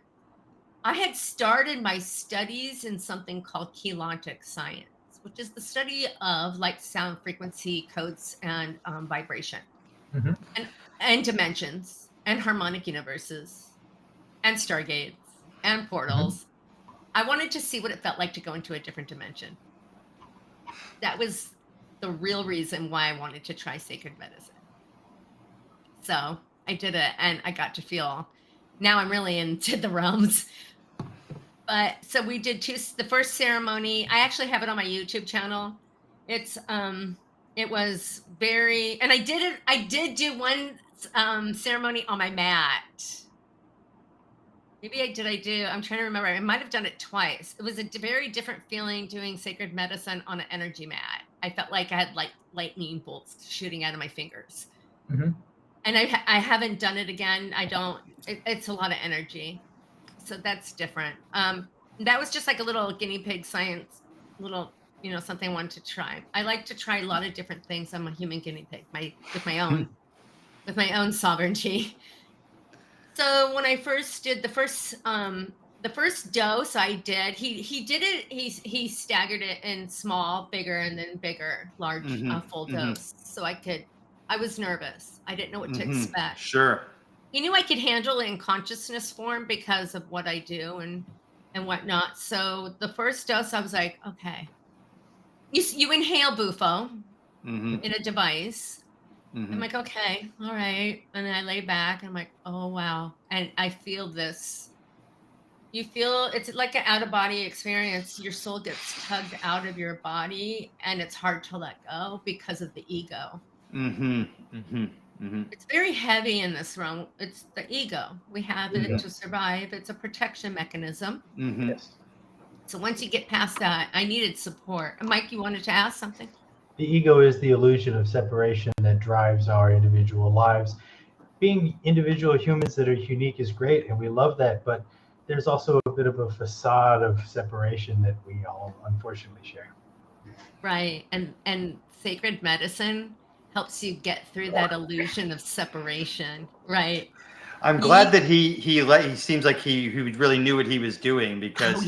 I had started my studies in something called chelantic science, which is the study of light, sound, frequency, codes, and vibration, and dimensions, and harmonic universes, and stargates, and portals. I wanted to see what it felt like to go into a different dimension. That was the real reason why I wanted to try sacred medicine. So I did it, and I got to feel, now I'm really into the realms. But so we did the first ceremony. I actually have it on my YouTube channel. It was very, and I did do one ceremony on my mat. Maybe I'm trying to remember. I might have done it twice. It was a very different feeling doing sacred medicine on an energy mat. I felt like I had like lightning bolts shooting out of my fingers. And I haven't done it again. It's a lot of energy. So that's different. That was just like a little guinea pig science, little, something I wanted to try. I like to try a lot of different things. I'm a human guinea pig with my own sovereignty. So when I first did the first dose I did, he did it, he staggered it in small, bigger, and then bigger, large, full dose. So I was nervous. I didn't know what to expect. Sure. He knew I could handle it in consciousness form because of what I do and whatnot. So the first dose, I was like, okay. You inhale Bufo in a device. I'm like, okay, all right. And then I lay back and I'm like, oh, wow. And I feel this. You feel it's like an out-of-body experience. Your soul gets tugged out of your body, and it's hard to let go because of the ego. It's very heavy in this realm. It's the ego. We have it to survive. It's a protection mechanism. Yes. So once you get past that, I needed support. Mike, you wanted to ask something? The ego is the illusion of separation that drives our individual lives. Being individual humans that are unique is great, and we love that, but there's also a bit of a facade of separation that we all unfortunately share. Right. And sacred medicine helps you get through that illusion of separation, right? I'm glad that he seems like he really knew what he was doing, because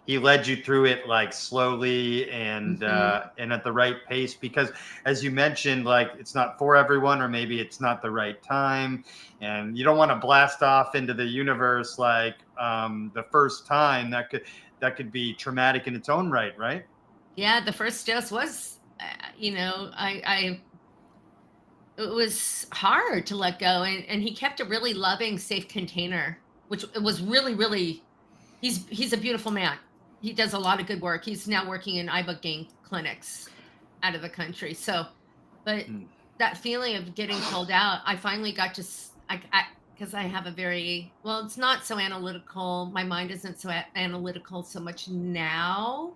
he led you through it like slowly and at the right pace, because as you mentioned, like it's not for everyone, or maybe it's not the right time, and you don't want to blast off into the universe like the first time. That could be traumatic in its own right? Yeah, the first dose was it was hard to let go, and he kept a really loving, safe container, which it was really, really, he's a beautiful man. He does a lot of good work. He's now working in ibogaine clinics out of the country. So, but that feeling of getting pulled out, I finally got to, because I have a very, well, it's not so analytical. My mind isn't so analytical so much now,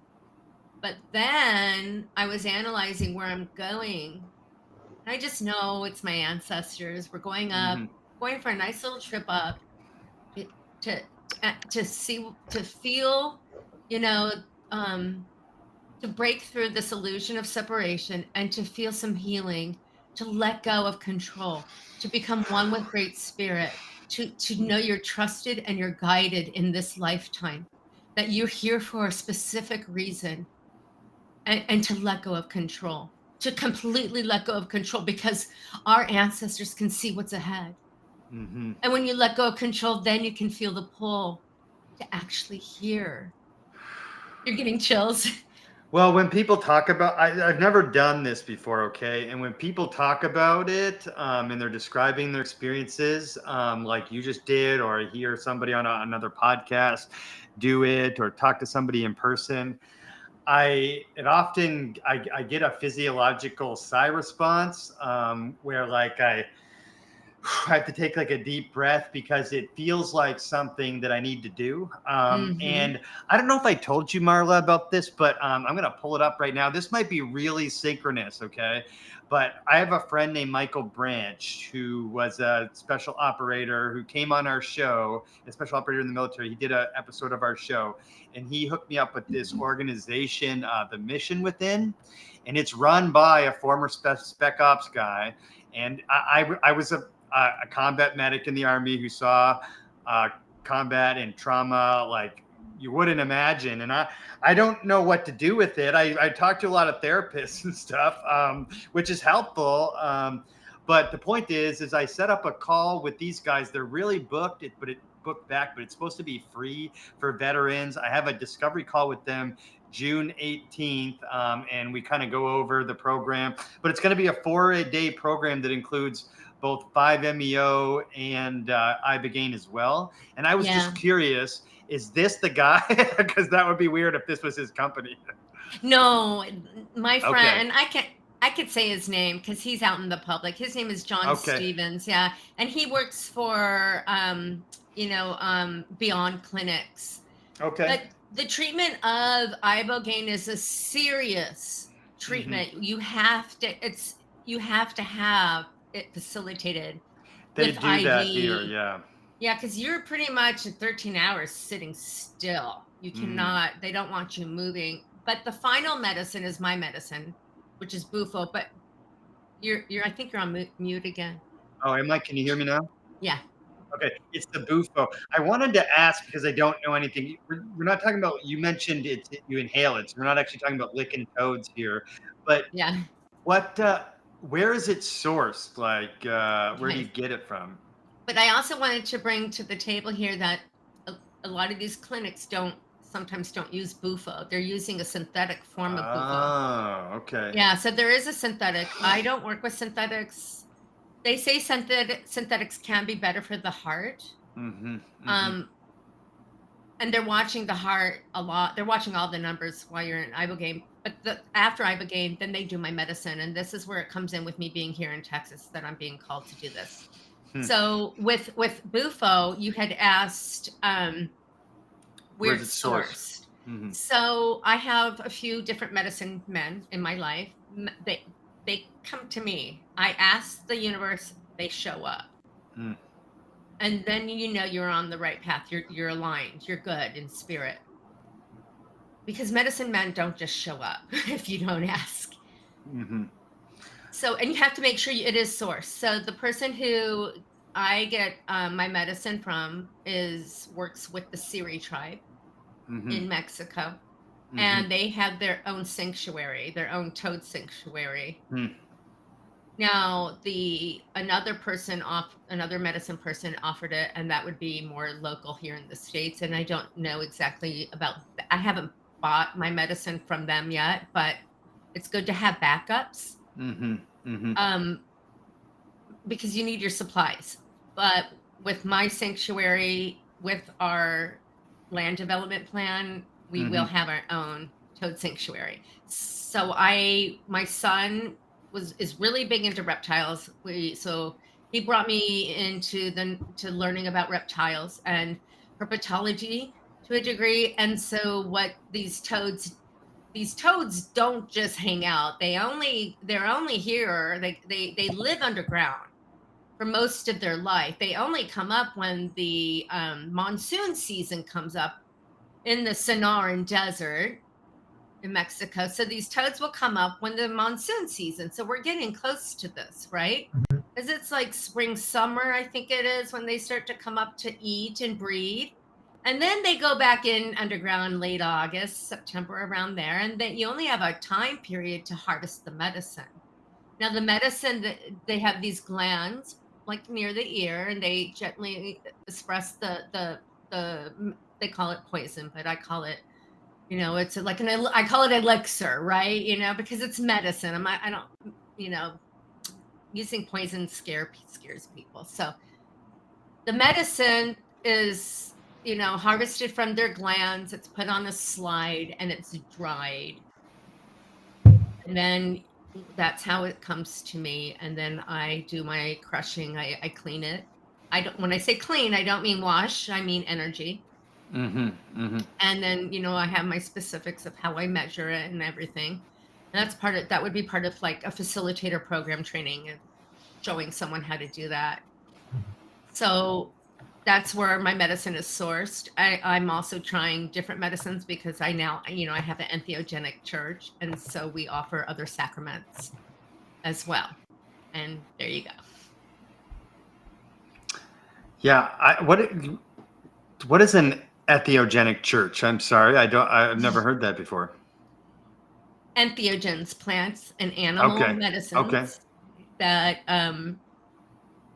but then I was analyzing where I'm going. I just know it's my ancestors. We're going up, going for a nice little trip up to feel, to break through this illusion of separation and to feel some healing, to let go of control, to become one with Great Spirit, to know you're trusted and you're guided in this lifetime, that you're here for a specific reason. and to let go of control, to completely let go of control, because our ancestors can see what's ahead. Mm-hmm. And when you let go of control, then you can feel the pull to actually hear. You're getting chills. Well, when people talk about, I've never done this before, okay? And when people talk about it and they're describing their experiences, like you just did, or I hear somebody on another podcast do it, or talk to somebody in person, I get a physiological sigh response where like I have to take like a deep breath because it feels like something that I need to do. And I don't know if I told you, Marla, about this, but I'm going to pull it up right now. This might be really synchronous, okay? But I have a friend named Michael Branch who was a special operator who came on our show, a special operator in the military. He did an episode of our show, and he hooked me up with this organization, the Mission Within, and it's run by a former spec ops guy. And I was a combat medic in the Army who saw combat and trauma like you wouldn't imagine. And I don't know what to do with it. I talk to a lot of therapists and stuff, which is helpful. But the point is I set up a call with these guys. They're really booked, but it booked back, but it's supposed to be free for veterans. I have a discovery call with them June 18th, and we kind of go over the program. But it's going to be a 4-day program that includes both 5-MeO and Ibogaine as well. And I was just curious, is this the guy? Because that would be weird if this was his company. No, my friend, and I could say his name because he's out in the public. His name is John Stevens. Yeah. And he works for, Beyond Clinics. Okay. But the treatment of Ibogaine is a serious treatment. You have to have it facilitated. They with do IV. that here, yeah. Yeah, because you're pretty much 13 hours sitting still. You cannot, they don't want you moving. But the final medicine is my medicine, which is Bufo. But I think you're on mute again. Oh, am I? Can you hear me now? Yeah. Okay, it's the Bufo. I wanted to ask because I don't know anything. We're not talking about, you mentioned it, you inhale it. So we're not actually talking about licking toads here. But yeah, where is it sourced? Like, where do you get it from? But I also wanted to bring to the table here that a lot of these clinics sometimes don't use Bufo. They're using a synthetic form of Bufo. Oh, okay. Yeah, so there is a synthetic. I don't work with synthetics. They say synthetics can be better for the heart. And they're watching the heart a lot. They're watching all the numbers while you're in Ibogaine. But after Ibogaine, then they do my medicine. And this is where it comes in with me being here in Texas, that I'm being called to do this. So with Bufo, you had asked where it's sourced. So I have a few different medicine men in my life. They come to me. I ask the universe, they show up. And then you're on the right path. You're aligned. You're good in spirit. Because medicine men don't just show up if you don't ask. So, and you have to make sure it is sourced. So the person who I get my medicine from works with the Siri tribe in Mexico. And they have their own sanctuary, their own toad sanctuary. Now, another medicine person offered it, and that would be more local here in the States. And I don't know exactly I haven't bought my medicine from them yet, but it's good to have backups. Because you need your supplies. But with my sanctuary, with our land development plan, we will have our own toad sanctuary. So my son is really big into reptiles. So he brought me into to learning about reptiles and herpetology to a degree. And so what these toads don't just hang out. They're only here. They live underground for most of their life. They only come up when the monsoon season comes up in the Sonoran Desert in Mexico. So these toads will come up when the monsoon season. So we're getting close to this, right? Because it's like spring, summer, I think it is, when they start to come up to eat and breed. And then they go back in underground late August, September, around there. And then you only have a time period to harvest the medicine. Now, the medicine, they have these glands like near the ear, and they gently express they call it poison, but I call it, it's like I call it elixir, right? Because it's medicine. I don't, using poison scares people. So the medicine is, harvested from their glands. It's put on a slide and it's dried. And then that's how it comes to me. And then I do my crushing. I clean it. When I say clean, I don't mean wash. I mean energy. And then, I have my specifics of how I measure it and everything. And that would be part of like a facilitator program training and showing someone how to do that. So that's where my medicine is sourced. I'm also trying different medicines because I have an entheogenic church. And so we offer other sacraments as well. And there you go. Yeah. What is an entheogenic church? I'm sorry. I've never heard that before. Entheogens, plants and animal medicines that,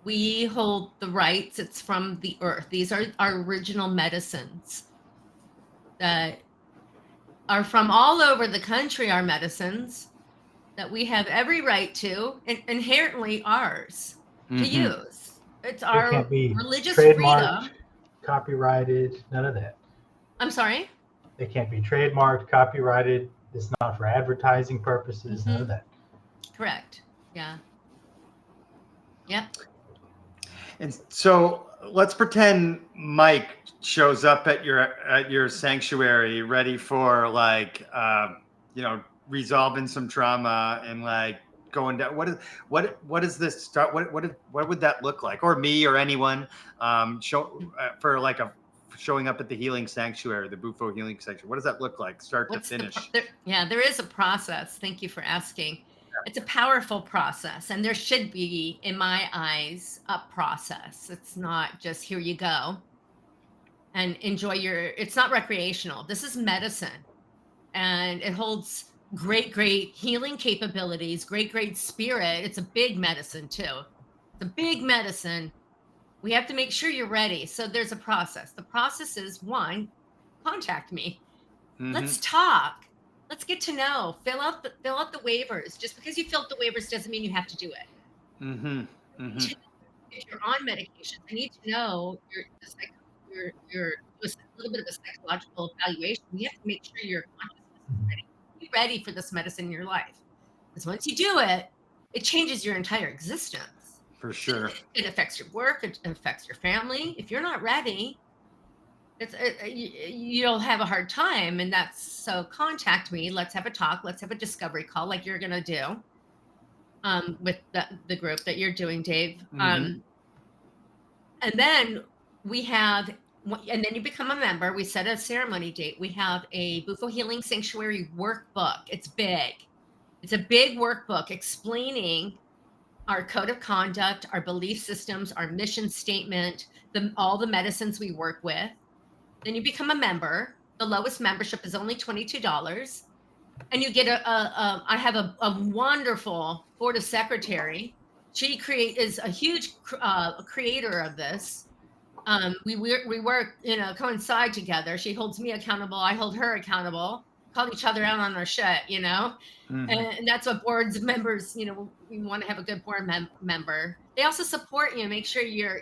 we hold the rights. It's from the earth. These are our original medicines that are from all over the country, our medicines that we have every right to, inherently ours to use. It's our can't be religious trademarked, freedom. Copyrighted, none of that. I'm sorry? They can't be trademarked, copyrighted. It's not for advertising purposes, none of that. Correct. Yeah. Yep. And so let's pretend Mike shows up at your sanctuary ready for resolving some trauma and like going down. What is this start? What would that look like? Or me or anyone showing up at the healing sanctuary, the Bufo Healing Sanctuary. What does that look like, start to finish? There is a process. Thank you for asking. It's a powerful process, and there should be, in my eyes, a process. It's not just here you go and enjoy it's not recreational. This is medicine, and it holds great healing capabilities, great spirit. It's a big medicine too. It's a big medicine. We have to make sure you're ready. So there's a process. The process is, one, contact me. Let's talk. Let's get to know. Fill out the waivers. Just because you filled the waivers doesn't mean you have to do it. If you're on medication, I need to know you're a little bit of a psychological evaluation. You have to make sure your consciousness is ready. Be ready for this medicine in your life. Because once you do it, it changes your entire existence. For sure. It affects your work. It affects your family. If you're not ready, you'll have a hard time. And so contact me. Let's have a talk. Let's have a discovery call like you're going to do with the group that you're doing, Dave. And then and then you become a member. We set a ceremony date. We have a Bufo Healing Sanctuary workbook. It's big. It's a big workbook explaining our code of conduct, our belief systems, our mission statement, all the medicines we work with. Then you become a member. The lowest membership is only $22. And you get I have a wonderful board of secretary. She is a huge creator of this. We work, coincide together. She holds me accountable. I hold her accountable. Call each other out on our shit, and that's what boards members, we want to have a good board member. They also support you, make sure you're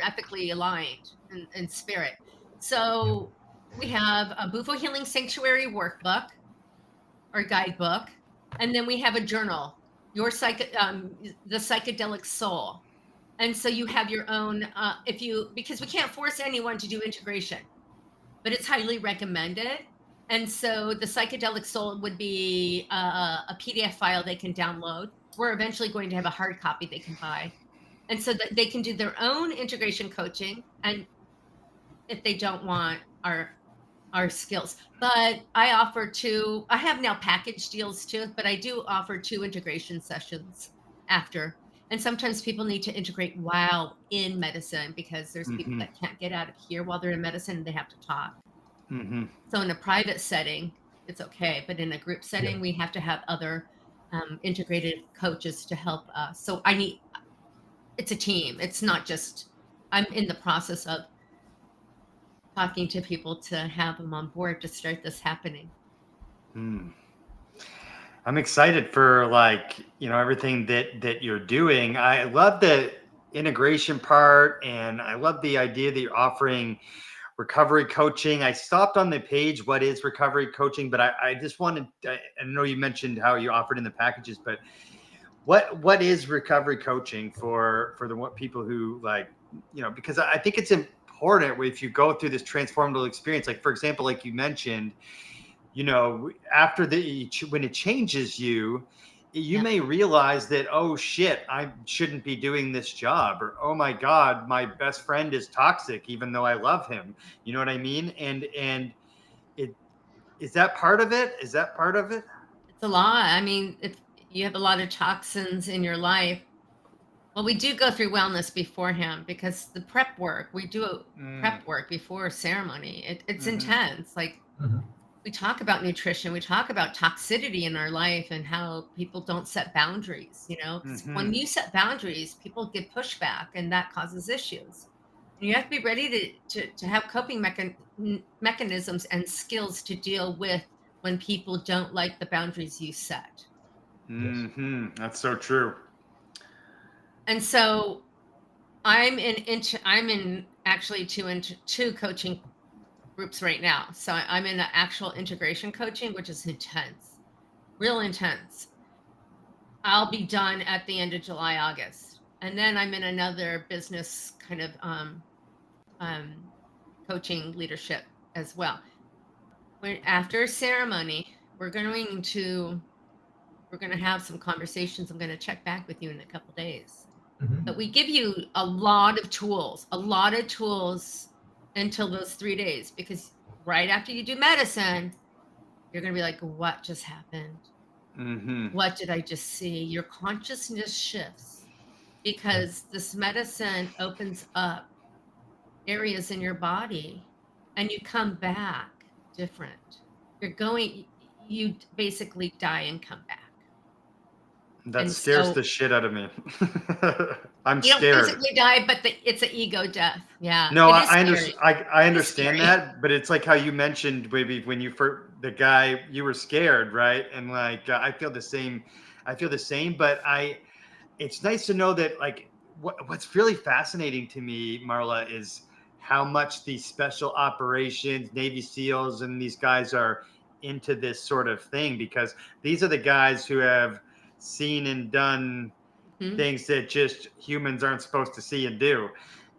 ethically aligned in spirit. So we have a Bufo Healing Sanctuary workbook or guidebook, and then we have a journal, the Psychedelic Soul. And so you have your own, because we can't force anyone to do integration, but it's highly recommended. And so the Psychedelic Soul would be a PDF file they can download. We're eventually going to have a hard copy they can buy. And so that they can do their own integration coaching, and if they don't want our skills. But I offer I have now package deals too, but I do offer 2 integration sessions after. And sometimes people need to integrate while in medicine, because there's people that can't get out of here while they're in medicine and they have to talk. So in a private setting, it's okay. But in a group setting, we have to have other integrated coaches to help us. So it's a team. It's not just, I'm in the process of talking to people to have them on board to start this happening. I'm excited for, like, you know, everything that you're doing. I love the integration part, and I love the idea that you're offering recovery coaching. I stopped on the page, what is recovery coaching, but I just wanted, I know you mentioned how you offered in the packages, but what is recovery coaching for the people who, like, you know, because I think it's important if you go through this transformative experience, like, for example, like you mentioned, you know, after when it changes you, you may realize that, oh shit, I shouldn't be doing this job, or oh my God, my best friend is toxic, even though I love him. You know what I mean? And it is that part of it? Is that part of it? It's a lot. I mean, if you have a lot of toxins in your life, well, we do go through wellness beforehand, because the prep work, we do prep work before ceremony. It's intense. Like, we talk about nutrition, we talk about toxicity in our life and how people don't set boundaries, you know, 'cause when you set boundaries, people get pushback and that causes issues. And you have to be ready to have coping mechanisms and skills to deal with when people don't like the boundaries you set. That's so true. And so I'm in actually two coaching groups right now. So I'm in the actual integration coaching, which is intense, real intense. I'll be done at the end of July, August. And then I'm in another business kind of coaching leadership as well. After ceremony, we're going to have some conversations. I'm going to check back with you in a couple days. But we give you a lot of tools until those 3 days, because right after you do medicine, you're going to be like, what just happened? What did I just see? Your consciousness shifts, because this medicine opens up areas in your body and you come back different. You basically die and come back. That And scares so the shit out of me. I'm you don't scared. physically die, but it's an ego death. Yeah. No, It is I scary. I understand that, but it's like how you mentioned, maybe when you first, the guy, you were scared, right? And like, I feel the same. I feel the same, but it's nice to know that, like, what's really fascinating to me, Marla, is how much these special operations, Navy SEALs, and these guys are into this sort of thing, because these are the guys who have seen and done things that just humans aren't supposed to see and do.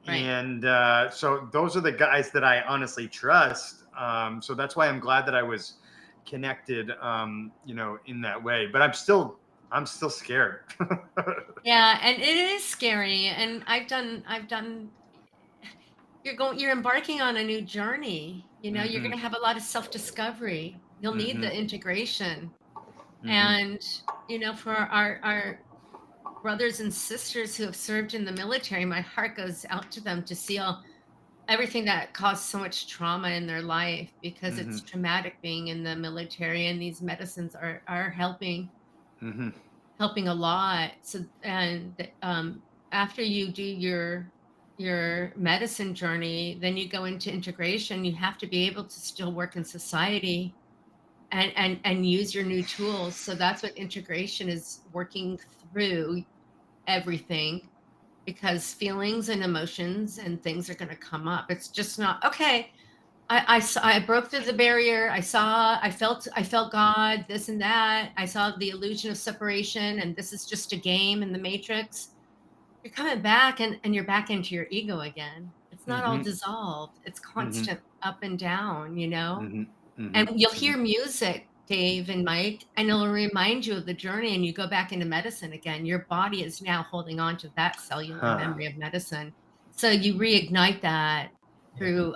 Right. And so those are the guys that I honestly trust. So that's why I'm glad that I was connected, you know, in that way. But I'm still scared. Yeah, and it is scary. And you're embarking on a new journey. You know, you're going to have a lot of self-discovery. You'll need the integration. And, you know, for our brothers and sisters who have served in the military, my heart goes out to them to see everything that caused so much trauma in their life, because it's traumatic being in the military, and these medicines are helping a lot. So, and after you do your medicine journey, then you go into integration. You have to be able to still work in society and use your new tools. So that's what integration is, working through everything, because feelings and emotions and things are going to come up. It's just not okay. I broke through the barrier. I felt God, this and that. I saw the illusion of separation, and this is just a game in the matrix. You're coming back, and you're back into your ego again. It's not all dissolved. It's constant up and down, you know? And you'll hear music, Dave and Mike, and it'll remind you of the journey, and you go back into medicine again. Your body is now holding on to that cellular memory of medicine. So you reignite that through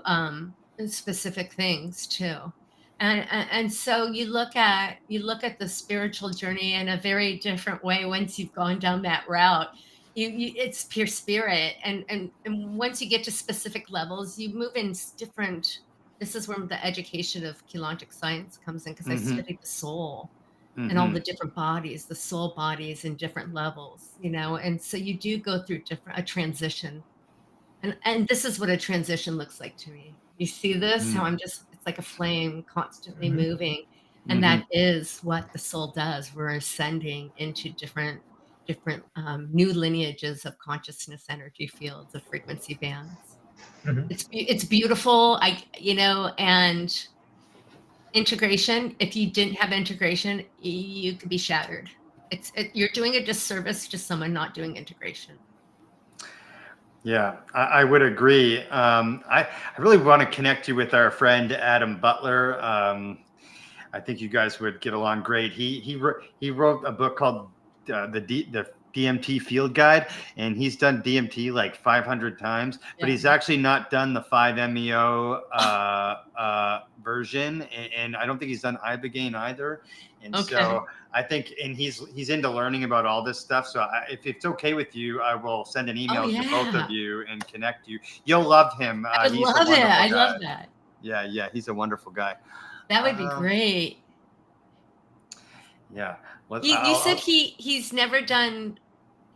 specific things too. And so you look at the spiritual journey in a very different way once you've gone down that route. it's pure spirit. And once you get to specific levels, you move in different. This is where the education of Keylontic science comes in, because I studied the soul and all the different bodies, the soul bodies in different levels, and so you do go through a transition. And this is what a transition looks like to me. You see this, how it's like a flame constantly moving. And that is what the soul does. We're ascending into different new lineages of consciousness, energy fields, of frequency bands. It's beautiful. And integration, if you didn't have integration, you could be shattered. You're doing a disservice to someone not doing integration. Yeah, I would agree. I really want to connect you with our friend Adam Butler. I think you guys would get along great. He wrote a book called the DMT Field Guide, and he's done DMT like 500 times, but he's actually not done the 5-MeO version, and I don't think he's done Ibogaine either. And so I think, and he's into learning about all this stuff. So if it's okay with you, I will send an email to both of you and connect you. You'll love him. I would love it. I love that. Yeah, he's a wonderful guy. That would be great. Yeah. You said he's never done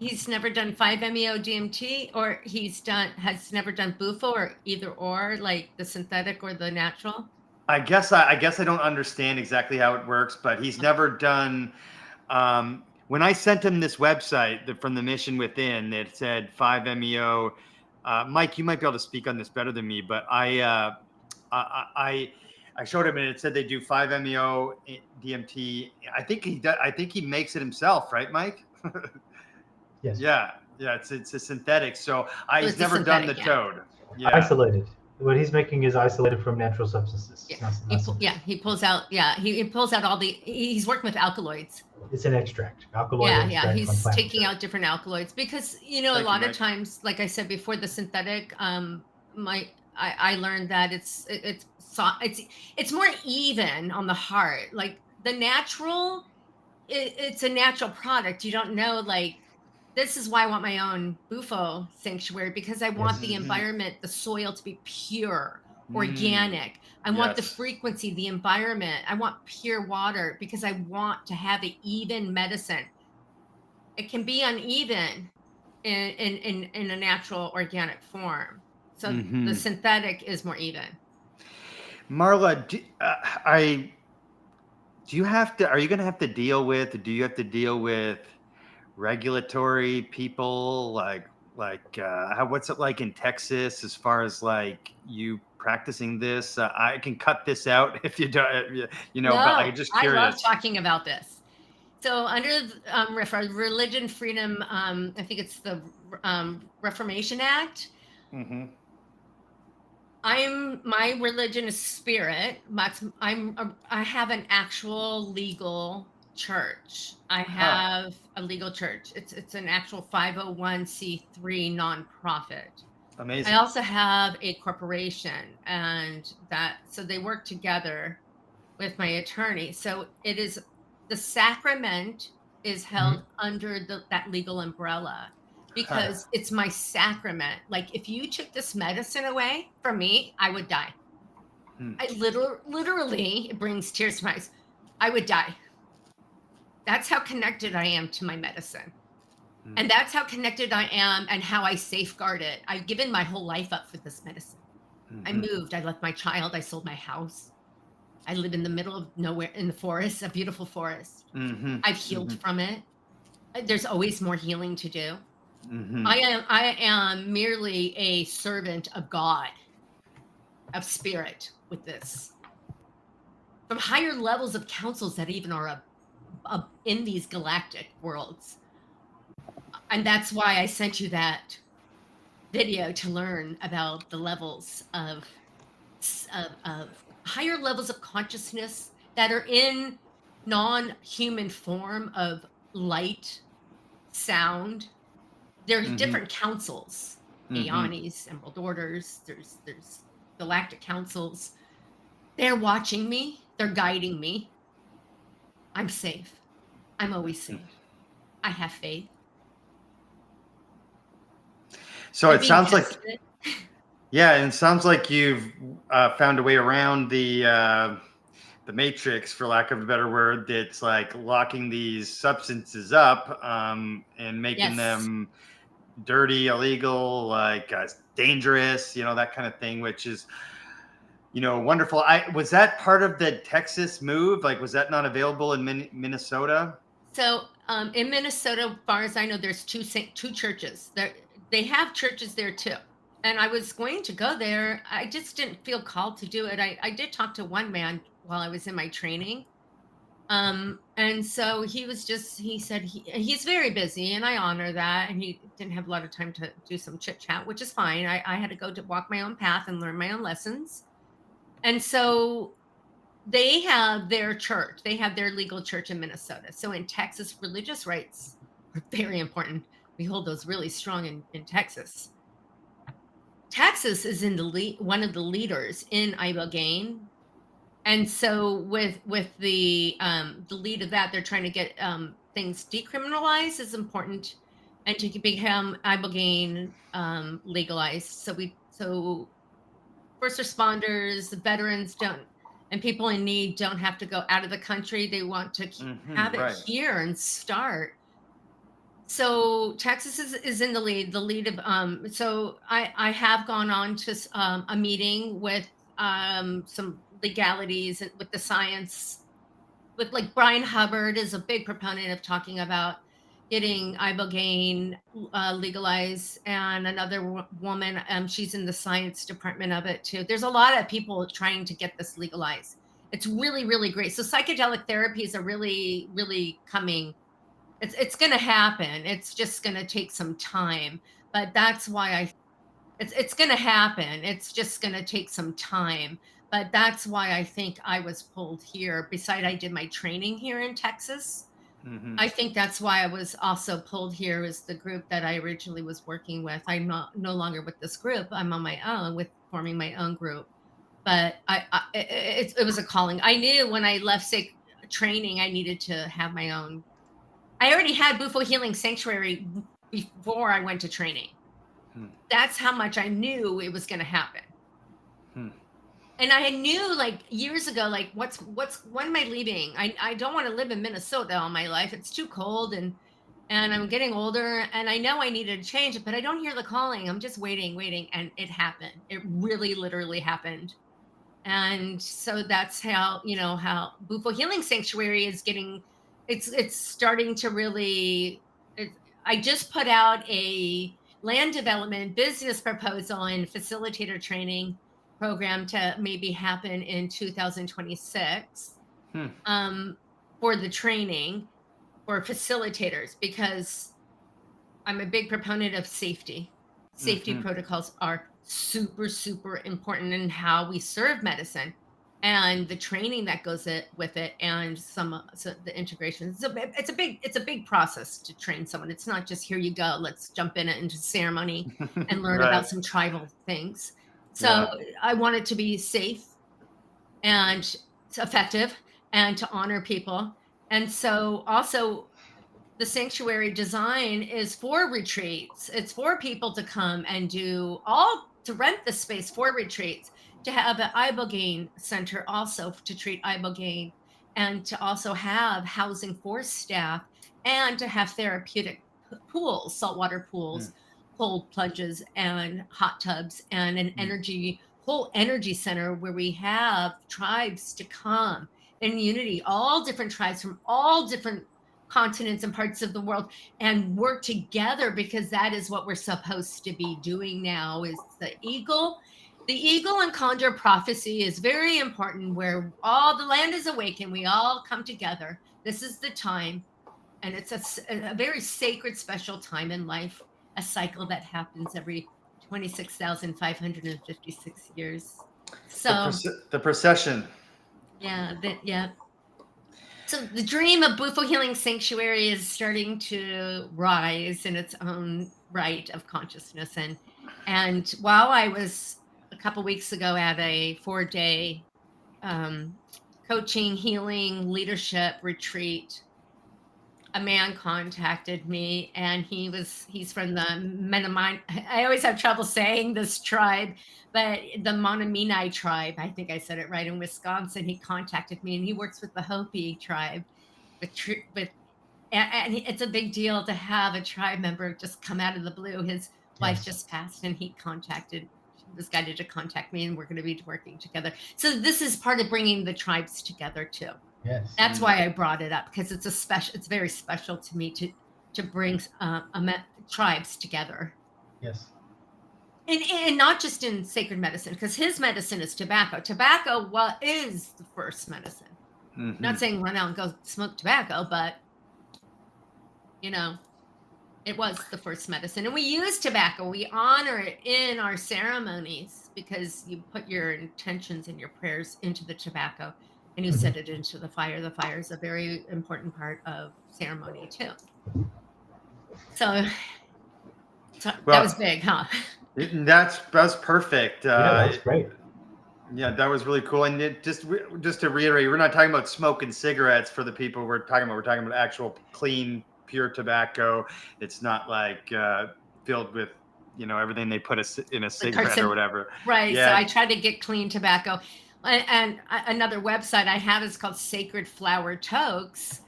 5-MeO DMT, or has never done Bufo, or either or, like the synthetic or the natural? I guess I don't understand exactly how it works, but he's never done. When I sent him this website from the Mission Within that said 5-MeO, Mike, you might be able to speak on this better than me, but I showed him and it said they do 5-MeO DMT. I think he does. I think he makes it himself, right, Mike? Yes. Yeah. It's a synthetic. So he's never done the toad. Yeah. Isolated. What he's making is isolated from natural substances. He pulls out. Yeah, he pulls out all the. He's working with alkaloids. It's an extract, alkaloid extract. He's taking out different alkaloids because a lot of times, like I said before, the synthetic. I learned that it's more even on the heart. Like the natural, it's a natural product. You don't know, like. This is why I want my own Bufo sanctuary, because I want the environment, the soil to be pure, organic. I want the frequency, the environment. I want pure water, because I want to have an even medicine. It can be uneven in a natural organic form. So the synthetic is more even. Marla, are you going to have to deal with regulatory people, like what's it like in Texas as far as like you practicing this? I can cut this out if you don't, no, but I'm just curious. I love talking about this. So under Religion Freedom, I think it's the Reformation Act. My religion is spirit. I have an actual legal church. I have a legal church. It's an actual 501c3 nonprofit. Amazing. I also have a corporation, so they work together with my attorney. So it is, the sacrament is held under that legal umbrella, because it's my sacrament. Like if you took this medicine away from me, I would die. I literally, it brings tears to my eyes. I would die. That's how connected I am to my medicine. And that's how connected I am, and how I safeguard it. I've given my whole life up for this medicine. I moved, I left my child, I sold my house. I live in the middle of nowhere in the forest, a beautiful forest. I've healed from it. There's always more healing to do. I am merely a servant of God, of spirit with this. From higher levels of councils that even are in these galactic worlds. And that's why I sent you that video, to learn about the levels of higher levels of consciousness that are in non-human form of light, sound. There are different councils, Aeones, Emerald Orders, there's galactic councils. They're watching me, they're guiding me. I'm safe. I'm always safe. I have faith. So it sounds like, yeah, and it sounds like you've found a way around the matrix, for lack of a better word, that's like locking these substances up and making them dirty, illegal, like dangerous, that kind of thing, which is, wonderful. Was that part of the Texas move? Like, was that not available in Minnesota? So in Minnesota, as far as I know, there's two churches. They have churches there too. And I was going to go there. I just didn't feel called to do it. I did talk to one man while I was in my training. And so he said he's very busy, and I honor that. And he didn't have a lot of time to do some chit chat, which is fine. I had to go to walk my own path and learn my own lessons. And so they have their church. They have their legal church in Minnesota. So in Texas, religious rights are very important. We hold those really strong in Texas. Texas is in the one of the leaders in ibogaine. And so with the lead of that, they're trying to get things decriminalized is important, and to become ibogaine legalized. So first responders, the veterans and people in need don't have to go out of the country. They want to have it here and start. So Texas is in the lead of, so I have gone on to a meeting with some legalities and with the science, with like Brian Hubbard is a big proponent of talking about getting ibogaine legalized, and another woman, she's in the science department of it too. There's a lot of people trying to get this legalized. It's really, really great. So psychedelic therapies are really, really coming. It's going to happen. It's just going to take some time, but that's why it's going to happen. It's just going to take some time, but that's why I think I was pulled here. Besides, I did my training here in Texas. I think that's why I was also pulled here, is the group that I originally was working with. I'm no longer with this group. I'm on my own with forming my own group. But it was a calling. I knew when I left training, I needed to have my own. I already had Bufo Healing Sanctuary before I went to training. That's how much I knew it was going to happen. And I knew like years ago, like when am I leaving? I don't want to live in Minnesota all my life. It's too cold, and I'm getting older, and I know I needed to change it, but I don't hear the calling. I'm just waiting. And it happened. It really literally happened. And so that's how Bufo Healing Sanctuary is getting, it's starting to really, I just put out a land development business proposal and facilitator training program to maybe happen in 2026 for the training for facilitators, because I'm a big proponent of safety. Safety protocols are super, super important in how we serve medicine, and the training that goes with it, and the integration. So it's a big process to train someone. It's not just here you go, let's jump into ceremony and learn about some tribal things. So I want it to be safe and effective and to honor people. And so also the sanctuary design is for retreats. It's for people to come and to rent the space for retreats, to have an ibogaine center also to treat ibogaine, and to also have housing for staff, and to have therapeutic pools, saltwater pools, cold plunges and hot tubs, and an whole energy center where we have tribes to come in unity, all different tribes from all different continents and parts of the world, and work together, because that is what we're supposed to be doing now. Is the eagle and condor prophecy is very important, where all the land is awakened, we all come together. This is the time, and it's a very sacred, special time in life, a cycle that happens every 26,556 years. So the procession. Yeah. So the dream of Bufo Healing Sanctuary is starting to rise in its own right of consciousness. And while I was a couple weeks ago at a 4-day coaching, healing, leadership retreat, a man contacted me, and he's from the Mennonite. I always have trouble saying this tribe, but the Menominee tribe. I think I said it right, in Wisconsin. He contacted me, and he works with the Hopi tribe. And it's a big deal to have a tribe member just come out of the blue. His wife just passed, and he was guided to contact me, and we're going to be working together. So this is part of bringing the tribes together too. Yes. That's why I brought it up, because it's very special to me to bring tribes together. Yes. And not just in sacred medicine, because his medicine is tobacco. Tobacco is the first medicine. Mm-hmm. Not saying run out and go smoke tobacco, but it was the first medicine. And we use tobacco. We honor it in our ceremonies, because you put your intentions and your prayers into the tobacco, and you set it into the fire. The fire is a very important part of ceremony too. So that was big, huh? That's perfect. That was great. Yeah, that was really cool. And just to reiterate, we're not talking about smoking cigarettes for the people we're talking about actual clean, pure tobacco. It's not like filled with everything they put in a cigarette or whatever. Right. Yeah. So I try to get clean tobacco. And another website I have is called Sacred Flower Tokes.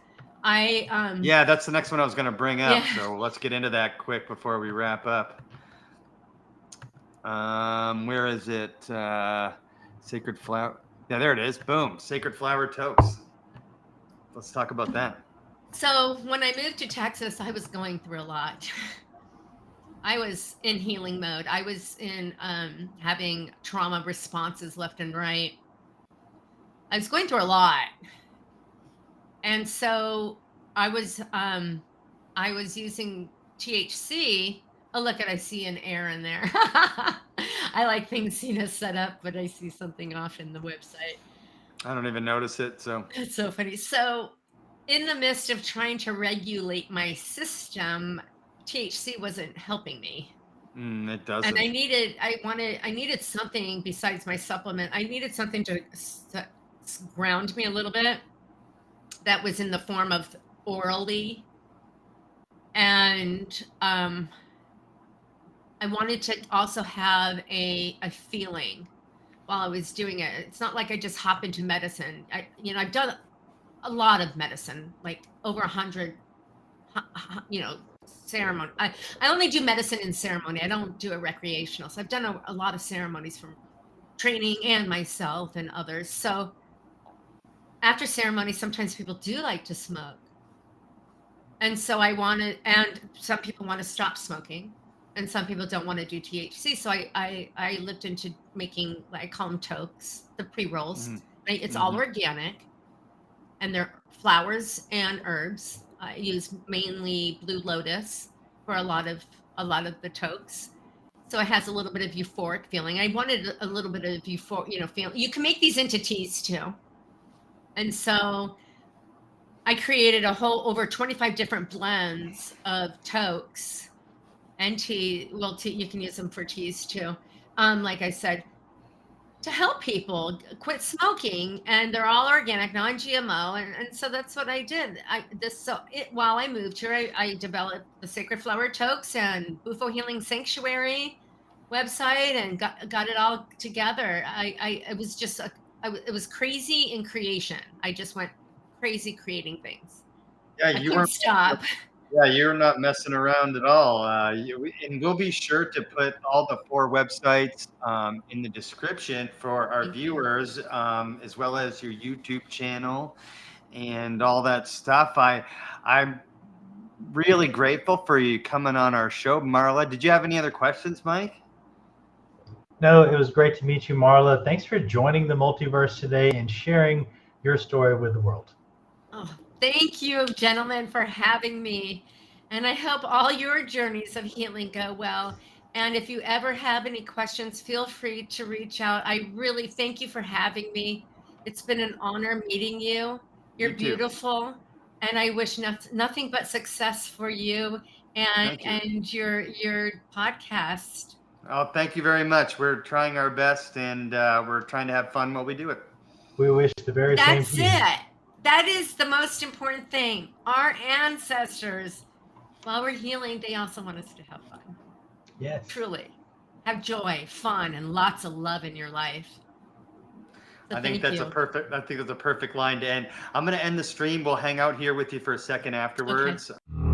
Yeah, that's the next one I was going to bring up. Yeah. So let's get into that quick before we wrap up. Where is it? Sacred Flower. Yeah, there it is. Boom. Sacred Flower Tokes. Let's talk about that. So when I moved to Texas, I was going through a lot. I was in healing mode. I was in having trauma responses left and right. I was going through a lot. And so I was using THC. Oh, look, I see an error in there. I like things set up, but I see something off in the website. I don't even notice it. So it's so funny. So in the midst of trying to regulate my system, THC wasn't helping me. It doesn't. And I needed something besides my supplement. I needed something to ground me a little bit that was in the form of orally. And I wanted to also have a feeling while I was doing it. It's not like I just hop into medicine. I've done a lot of medicine, like over 100, ceremony. I only do medicine in ceremony. I don't do it recreational. So I've done a lot of ceremonies from training and myself and others. So after ceremony, sometimes people do like to smoke. And so and some people want to stop smoking, and some people don't want to do THC. So I looked into making, I call them tokes, the pre-rolls. Right? It's all organic, and they're flowers and herbs. I use mainly blue lotus for a lot of the tokes. So it has a little bit of euphoric feeling. I wanted a little bit of euphoric, feeling. You can make these into teas too. And so I created over 25 different blends of tokes and tea. Well, you can use them for teas too. Like I said, to help people quit smoking, and they're all organic, non-GMO, and so that's what I did. While I moved here, I developed the Sacred Flower Tokes and Bufo Healing Sanctuary website, and got it all together. It was crazy in creation. I just went crazy creating things. Yeah, you weren't stop. Yeah, you're not messing around at all. And we'll be sure to put all the 4 websites in the description for our viewers, as well as your YouTube channel and all that stuff. I'm really grateful for you coming on our show, Marla. Did you have any other questions, Mike? No, it was great to meet you, Marla. Thanks for joining the Multiverse today and sharing your story with the world. Oh, thank you, gentlemen, for having me. And I hope all your journeys of healing go well. And if you ever have any questions, feel free to reach out. I really thank you for having me. It's been an honor meeting you. You're beautiful. And I wish nothing but success for you and your podcast. Oh, thank you very much. We're trying our best, and we're trying to have fun while we do it. We wish the very same to you. That's it. That is the most important thing. Our ancestors, while we're healing, they also want us to have fun. Yes. Truly. Have joy, fun, and lots of love in your life. So I think that's a perfect line to end. I'm going to end the stream. We'll hang out here with you for a second afterwards. Okay.